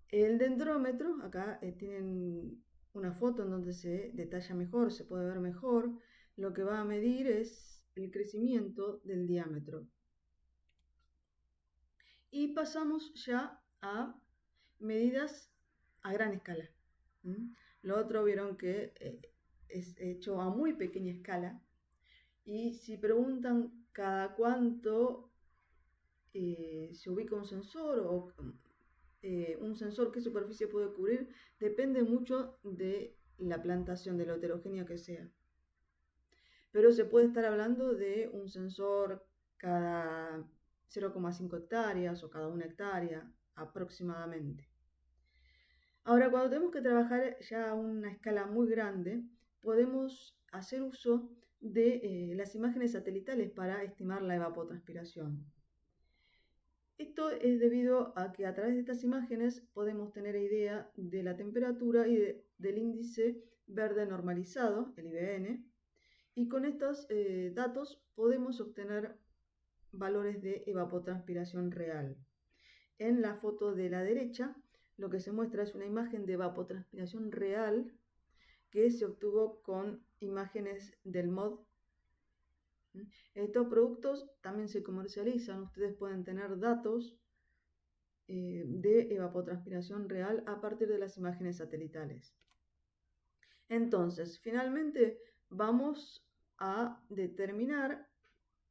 [SPEAKER 1] El dendrómetro, acá tienen una foto en donde se detalla mejor, se puede ver mejor. Lo que va a medir es el crecimiento del diámetro. Y pasamos ya a medidas a gran escala. Lo otro vieron que es hecho a muy pequeña escala. Y si preguntan cada cuánto se ubica un sensor o un sensor qué superficie puede cubrir, depende mucho de la plantación, de lo heterogénea que sea. Pero se puede estar hablando de un sensor cada 0,5 hectáreas o cada 1 hectárea aproximadamente. Ahora, cuando tenemos que trabajar ya a una escala muy grande, podemos hacer uso de las imágenes satelitales para estimar la evapotranspiración. Esto es debido a que a través de estas imágenes podemos tener idea de la temperatura y del índice verde normalizado, el IVN, y con estos datos podemos obtener valores de evapotranspiración real. En la foto de la derecha, lo que se muestra es una imagen de evapotranspiración real que se obtuvo con imágenes del MOD. Estos productos también se comercializan, ustedes pueden tener datos de evapotranspiración real a partir de las imágenes satelitales. Entonces, finalmente vamos a determinar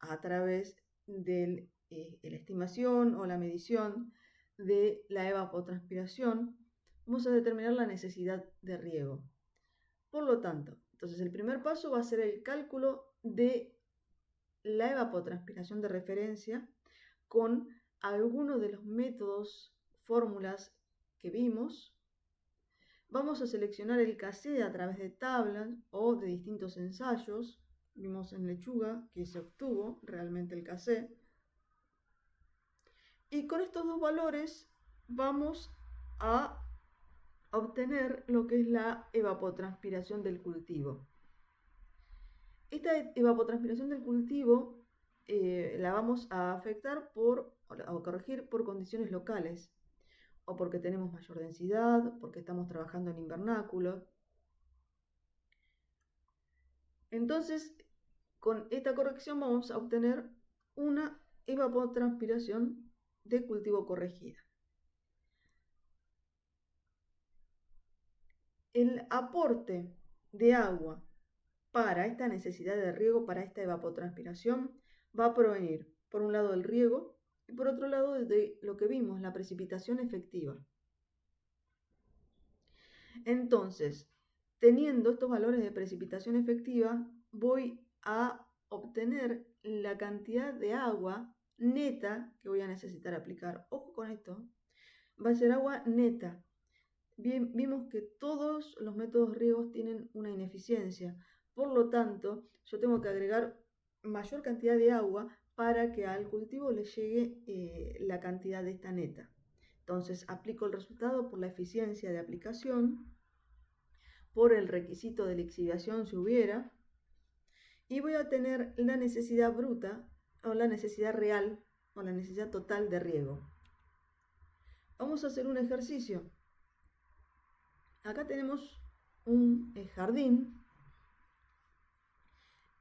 [SPEAKER 1] a través de la estimación o la medición de la evapotranspiración, vamos a determinar la necesidad de riego. Por lo tanto, entonces el primer paso va a ser el cálculo de la evapotranspiración de referencia con algunos de los métodos, fórmulas que vimos. Vamos a seleccionar el casé a través de tablas o de distintos ensayos. Vimos en lechuga que se obtuvo realmente el casé. Y con estos dos valores vamos a obtener lo que es la evapotranspiración del cultivo. Esta evapotranspiración del cultivo la vamos a afectar o corregir por condiciones locales, o porque tenemos mayor densidad, porque estamos trabajando en invernáculos. Entonces, con esta corrección vamos a obtener una evapotranspiración de cultivo corregida. El aporte de agua para esta necesidad de riego, para esta evapotranspiración, va a provenir, por un lado, del riego y por otro lado, de lo que vimos, la precipitación efectiva. Entonces, teniendo estos valores de precipitación efectiva, voy a obtener la cantidad de agua neta que voy a necesitar aplicar. Ojo con esto, va a ser agua neta. Bien, vimos que todos los métodos riegos tienen una ineficiencia, por lo tanto, yo tengo que agregar mayor cantidad de agua para que al cultivo le llegue la cantidad de esta neta. Entonces, aplico el resultado por la eficiencia de aplicación, por el requisito de lixiviación si hubiera, y voy a tener la necesidad bruta o la necesidad real o la necesidad total de riego. Vamos a hacer un ejercicio. Acá tenemos un jardín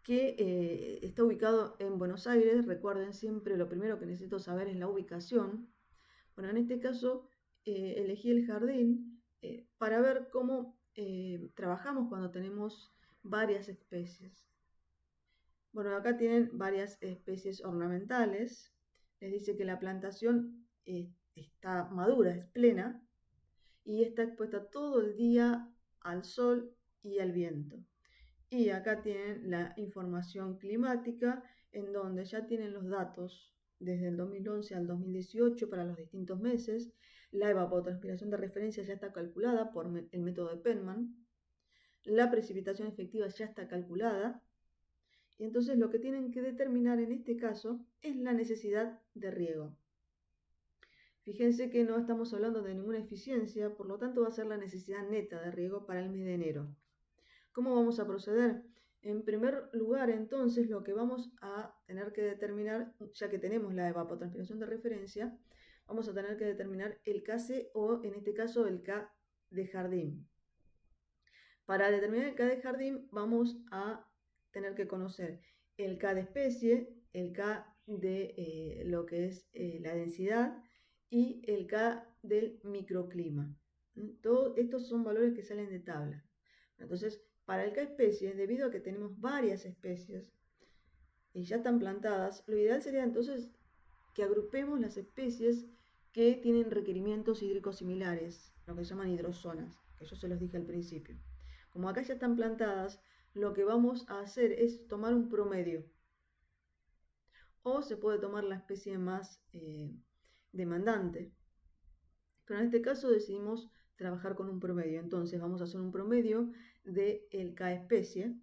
[SPEAKER 1] que está ubicado en Buenos Aires. Recuerden siempre, lo primero que necesito saber es la ubicación. Bueno, en este caso elegí el jardín para ver cómo trabajamos cuando tenemos varias especies. Bueno, acá tienen varias especies ornamentales. Les dice que la plantación está madura, es plena, y está expuesta todo el día al sol y al viento. Y acá tienen la información climática, en donde ya tienen los datos desde el 2011 al 2018 para los distintos meses. La evapotranspiración de referencia ya está calculada por el método de Penman. La precipitación efectiva ya está calculada. Y entonces lo que tienen que determinar en este caso es la necesidad de riego. Fíjense que no estamos hablando de ninguna eficiencia, por lo tanto va a ser la necesidad neta de riego para el mes de enero. ¿Cómo vamos a proceder? En primer lugar, entonces, lo que vamos a tener que determinar, ya que tenemos la evapotranspiración de referencia, vamos a tener que determinar el KC o, en este caso, el K de jardín. Para determinar el K de jardín, vamos a tener que conocer el K de especie, el K de lo que es la densidad y el K del microclima. Todos estos son valores que salen de tabla. Entonces, para el K especie, debido a que tenemos varias especies y ya están plantadas, lo ideal sería entonces que agrupemos las especies que tienen requerimientos hídricos similares, lo que se llaman hidrozonas, que yo se los dije al principio. Como acá ya están plantadas, lo que vamos a hacer es tomar un promedio. O se puede tomar la especie más demandante. Pero en este caso decidimos trabajar con un promedio. Entonces vamos a hacer un promedio del K especie.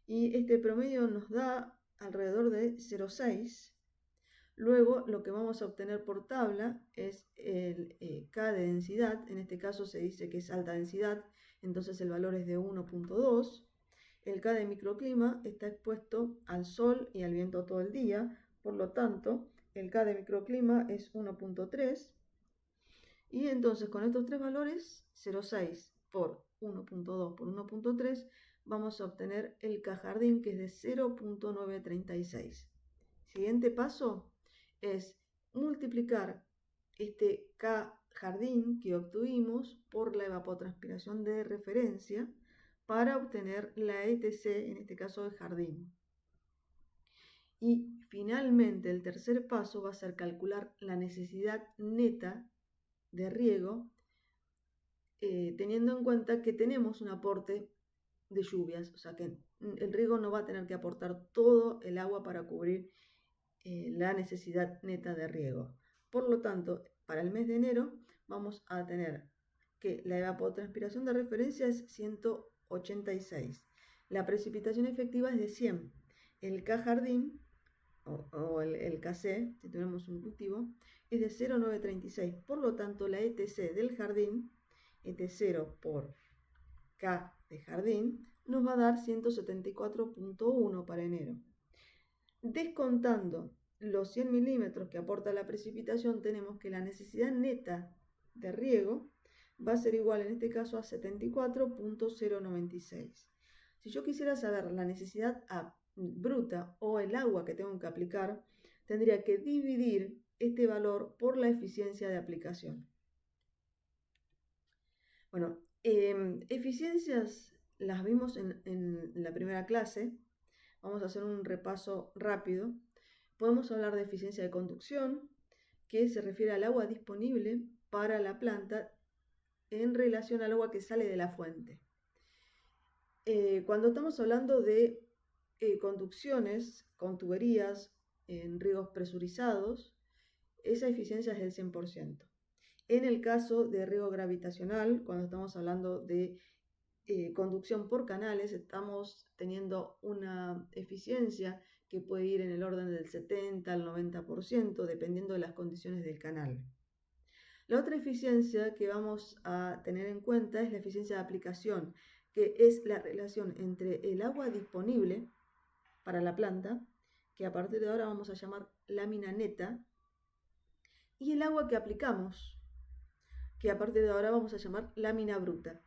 [SPEAKER 1] Y este promedio nos da alrededor de 0,6. Luego lo que vamos a obtener por tabla es el K de densidad. En este caso se dice que es alta densidad, entonces el valor es de 1,2. El K de microclima está expuesto al sol y al viento todo el día, por lo tanto el K de microclima es 1,3. Y entonces con estos tres valores, 0,6 por 1,2 por 1,3, vamos a obtener el K jardín, que es de 0,936. Siguiente paso es multiplicar este K jardín que obtuvimos por la evapotranspiración de referencia para obtener la ETC, en este caso de jardín. Y finalmente el tercer paso va a ser calcular la necesidad neta de riego, teniendo en cuenta que tenemos un aporte de lluvias, o sea que el riego no va a tener que aportar todo el agua para cubrir la necesidad neta de riego. Por lo tanto, para el mes de enero vamos a tener que la evapotranspiración de referencia es 186, la precipitación efectiva es de 100, el K jardín o el KC, si tenemos un cultivo, es de 0,936. Por lo tanto, la ETC del jardín, ET0 por K de jardín, nos va a dar 174,1 para enero. Descontando los 100 milímetros que aporta la precipitación, tenemos que la necesidad neta de riego va a ser igual en este caso a 74,096. Si yo quisiera saber la necesidad bruta o el agua que tengo que aplicar, tendría que dividir este valor por la eficiencia de aplicación. Bueno, eficiencias las vimos en la primera clase. Vamos a hacer un repaso rápido. Podemos hablar de eficiencia de conducción, que se refiere al agua disponible para la planta en relación al agua que sale de la fuente. Cuando estamos hablando de conducciones con tuberías en riegos presurizados, esa eficiencia es del 100%. En el caso de riego gravitacional, cuando estamos hablando de conducción por canales, estamos teniendo una eficiencia que puede ir en el orden del 70 al 90%, dependiendo de las condiciones del canal. La otra eficiencia que vamos a tener en cuenta es la eficiencia de aplicación, que es la relación entre el agua disponible para la planta, que a partir de ahora vamos a llamar lámina neta, y el agua que aplicamos, que a partir de ahora vamos a llamar lámina bruta.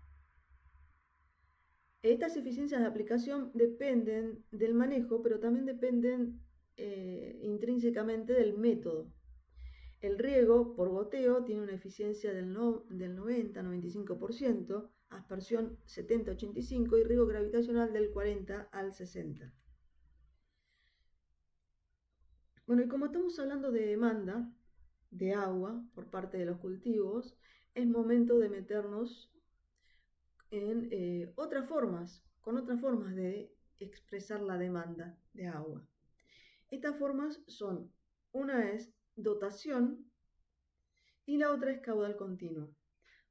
[SPEAKER 1] Estas eficiencias de aplicación dependen del manejo, pero también dependen intrínsecamente del método. El riego por goteo tiene una eficiencia del 90-95%, aspersión 70-85% y riego gravitacional del 40 al 60%. Bueno, y como estamos hablando de demanda de agua por parte de los cultivos, es momento de meternos en con otras formas de expresar la demanda de agua. Estas formas son, una es dotación y la otra es caudal continuo.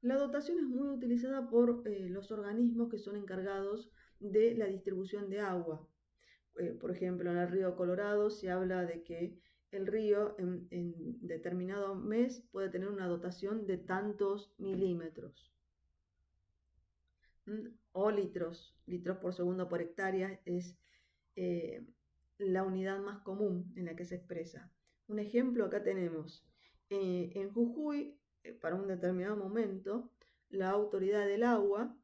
[SPEAKER 1] La dotación es muy utilizada por los organismos que son encargados de la distribución de agua. Por ejemplo, en el río Colorado se habla de que el río en determinado mes puede tener una dotación de tantos milímetros. O litros por segundo por hectárea es la unidad más común en la que se expresa. Un ejemplo, acá tenemos en Jujuy, para un determinado momento, la autoridad del agua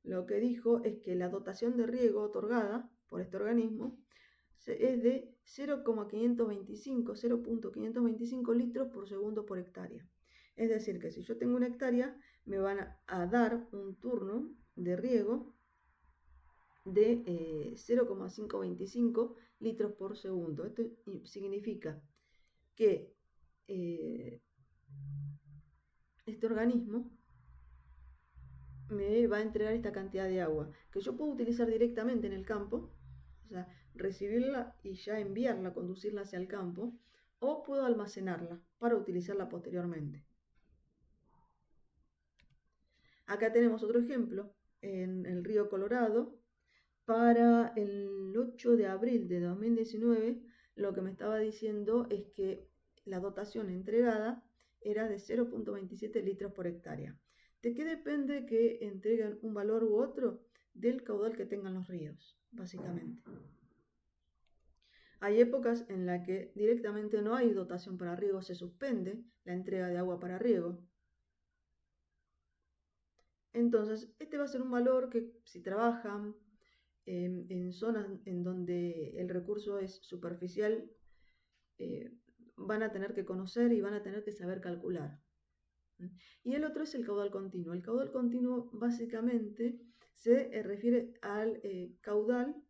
[SPEAKER 1] lo que dijo es que la dotación de riego otorgada por este organismo es de 0,525 litros por segundo por hectárea. Es decir, que si yo tengo una hectárea, me van a dar un turno de riego de 0,525 litros por segundo. Esto significa que este organismo me va a entregar esta cantidad de agua que yo puedo utilizar directamente en el campo, o sea, recibirla y ya enviarla, conducirla hacia el campo, o puedo almacenarla para utilizarla posteriormente. Acá tenemos otro ejemplo en el río Colorado. Para el 8 de abril de 2019, lo que me estaba diciendo es que la dotación entregada era de 0,27 litros por hectárea. ¿De qué depende que entreguen un valor u otro? Del caudal que tengan los ríos, básicamente. Hay épocas en las que directamente no hay dotación para riego, se suspende la entrega de agua para riego. Entonces, este va a ser un valor que si trabajan en zonas en donde el recurso es superficial, van a tener que conocer y van a tener que saber calcular. Y el otro es el caudal continuo. El caudal continuo básicamente se refiere al caudal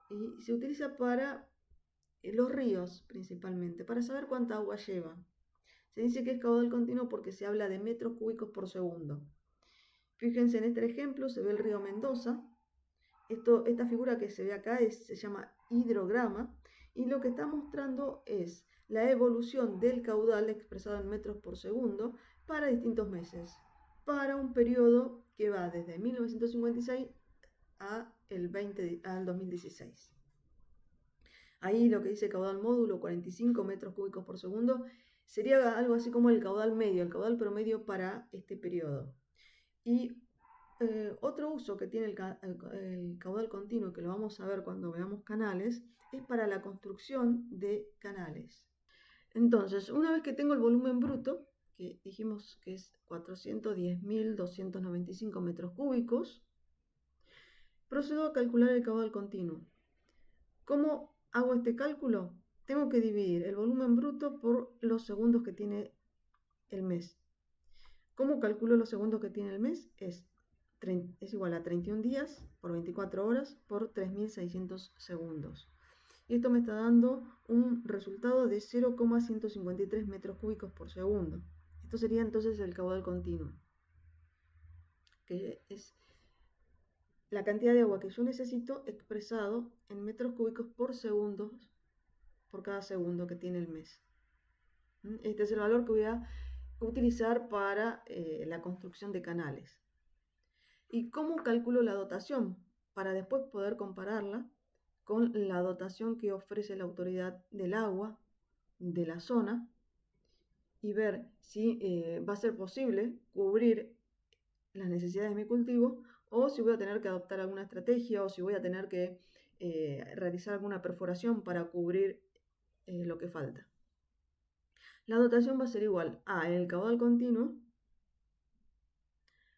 [SPEAKER 1] y se utiliza para los ríos principalmente, para saber cuánta agua lleva. Se dice que es caudal continuo porque se habla de metros cúbicos por segundo. Fíjense en este ejemplo, se ve el río Mendoza. Esta figura que se ve acá se llama hidrograma y lo que está mostrando es la evolución del caudal expresado en metros por segundo para distintos meses, para un periodo que va desde 1956 al 2016. Ahí lo que dice caudal módulo, 45 metros cúbicos por segundo, sería algo así como el caudal medio, el caudal promedio para este periodo. Y otro uso que tiene el caudal continuo, que lo vamos a ver cuando veamos canales, es para la construcción de canales. Entonces, una vez que tengo el volumen bruto, que dijimos que es 410.295 metros cúbicos, procedo a calcular el caudal continuo. ¿Cómo hago este cálculo? Tengo que dividir el volumen bruto por los segundos que tiene el mes. ¿Cómo calculo los segundos que tiene el mes? Es igual a 31 días por 24 horas por 3.600 segundos. Y esto me está dando un resultado de 0,153 metros cúbicos por segundo. Esto sería entonces el caudal continuo, que es la cantidad de agua que yo necesito expresado en metros cúbicos por segundo, por cada segundo que tiene el mes. Este es el valor que voy a utilizar para la construcción de canales. ¿Y cómo calculo la dotación? Para después poder compararla con la dotación que ofrece la autoridad del agua de la zona y ver si va a ser posible cubrir las necesidades de mi cultivo o si voy a tener que adoptar alguna estrategia o si voy a tener que realizar alguna perforación para cubrir lo que falta. La dotación va a ser igual a el caudal continuo.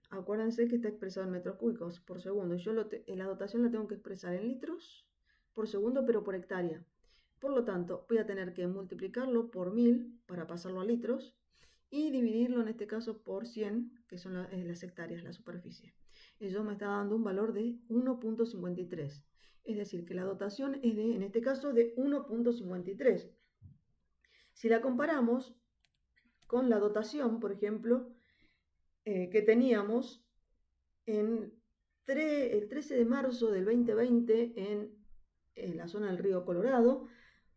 [SPEAKER 1] Acuérdense que está expresado en metros cúbicos por segundo. Yo la dotación la tengo que expresar en litros por segundo, pero por hectárea. Por lo tanto, voy a tener que multiplicarlo por 1000 para pasarlo a litros y dividirlo en este caso por 100, que son las hectáreas, la superficie. Eso me está dando un valor de 1.53. Es decir, que la dotación es en este caso, de 1.53. Si la comparamos con la dotación, por ejemplo, que teníamos el 13 de marzo del 2020 en la zona del río Colorado,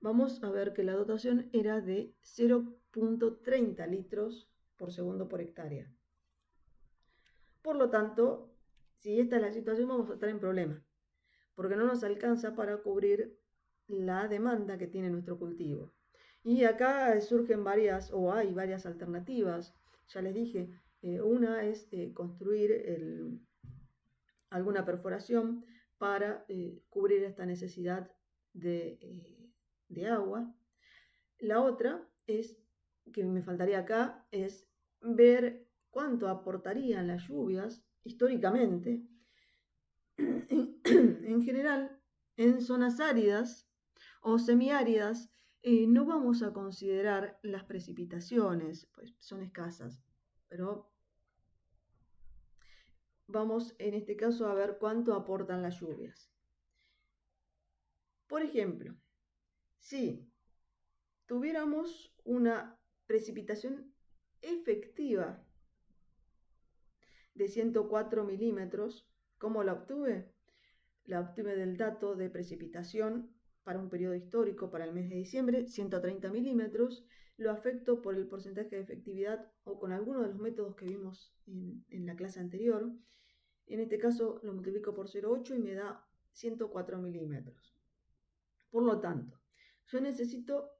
[SPEAKER 1] vamos a ver que la dotación era de 0.30 litros por segundo por hectárea. Por lo tanto, si esta es la situación, vamos a estar en problema, porque no nos alcanza para cubrir la demanda que tiene nuestro cultivo. Y acá surgen hay varias alternativas. Ya les dije, una es construir alguna perforación para cubrir esta necesidad de agua. La otra es, que me faltaría acá, es ver cuánto aportarían las lluvias históricamente. En general, en zonas áridas o semiáridas, no vamos a considerar las precipitaciones, pues son escasas, pero vamos en este caso a ver cuánto aportan las lluvias. Por ejemplo, si tuviéramos una precipitación efectiva de 104 milímetros, ¿cómo la obtuve? La obtuve del dato de precipitación para un periodo histórico para el mes de diciembre, 130 milímetros, lo afecto por el porcentaje de efectividad o con alguno de los métodos que vimos en la clase anterior. En este caso lo multiplico por 0,8 y me da 104 milímetros. Por lo tanto, yo necesito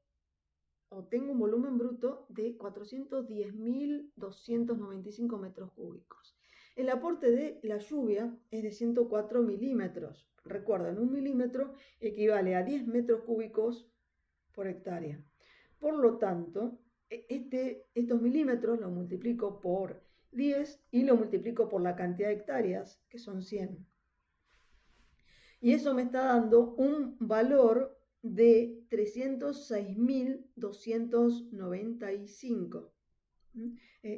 [SPEAKER 1] o tengo un volumen bruto de 410.295 metros cúbicos. El aporte de la lluvia es de 104 milímetros. Recuerden, un milímetro equivale a 10 metros cúbicos por hectárea. Por lo tanto, estos milímetros los multiplico por 10 y lo multiplico por la cantidad de hectáreas, que son 100. Y eso me está dando un valor de 306.295.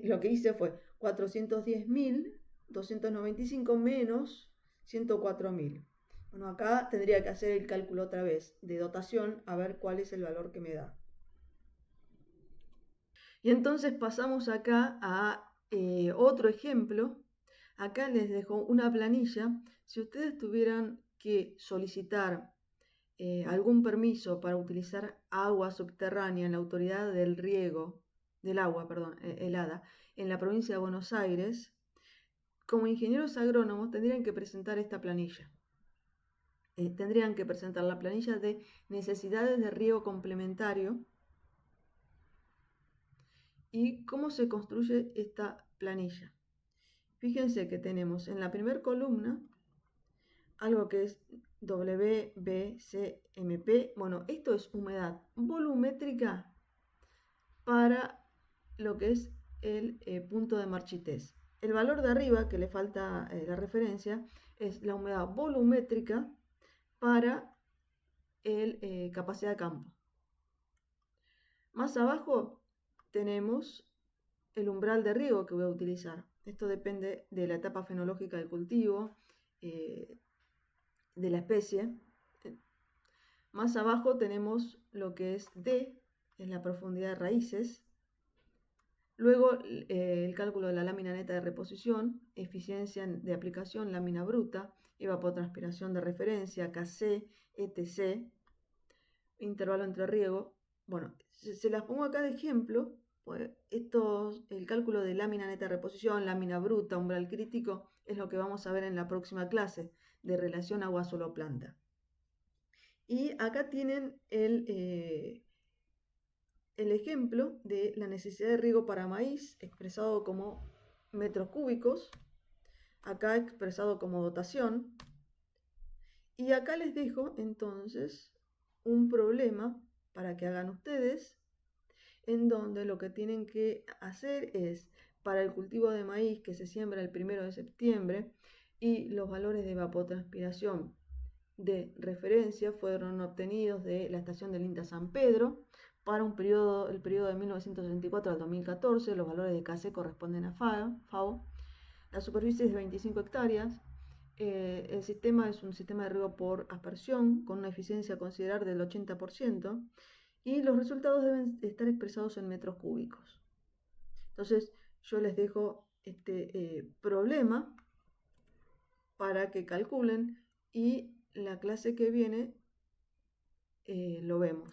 [SPEAKER 1] Lo que hice fue 410.295 menos 104.000. Bueno, acá tendría que hacer el cálculo otra vez de dotación a ver cuál es el valor que me da. Y entonces pasamos acá a otro ejemplo. Acá les dejo una planilla. Si ustedes tuvieran que solicitar algún permiso para utilizar agua subterránea en la autoridad del riego, del agua, perdón, el ADA, en la provincia de Buenos Aires, como ingenieros agrónomos tendrían que presentar esta planilla. Tendrían que presentar la planilla de necesidades de riego complementario. ¿Y cómo se construye esta planilla? Fíjense que tenemos en la primera columna algo que es WBCMP. Bueno, esto es humedad volumétrica para lo que es el punto de marchitez. El valor de arriba, que le falta la referencia, es la humedad volumétrica para el capacidad de campo. Más abajo tenemos el umbral de riego que voy a utilizar. Esto depende de la etapa fenológica del cultivo, de la especie. Más abajo tenemos lo que es D, es la profundidad de raíces. Luego el cálculo de la lámina neta de reposición, eficiencia de aplicación, lámina bruta, evapotranspiración de referencia, KC, ETC, intervalo entre riego. Bueno, se las pongo acá de ejemplo. Pues el cálculo de lámina neta de reposición, lámina bruta, umbral crítico, es lo que vamos a ver en la próxima clase de relación agua-suelo-planta. Y acá tienen el ejemplo de la necesidad de riego para maíz expresado como metros cúbicos, acá expresado como dotación. Y acá les dejo entonces un problema para que hagan ustedes, en donde lo que tienen que hacer es, para el cultivo de maíz que se siembra el 1 de septiembre, y los valores de evapotranspiración de referencia fueron obtenidos de la estación del INTA San Pedro para el periodo de 1964 al 2014. Los valores de KC corresponden a FAO. La superficie es de 25 hectáreas. El sistema es un sistema de riego por aspersión con una eficiencia considerable del 80%, y los resultados deben estar expresados en metros cúbicos. Entonces yo les dejo este problema para que calculen, y la clase que viene lo vemos.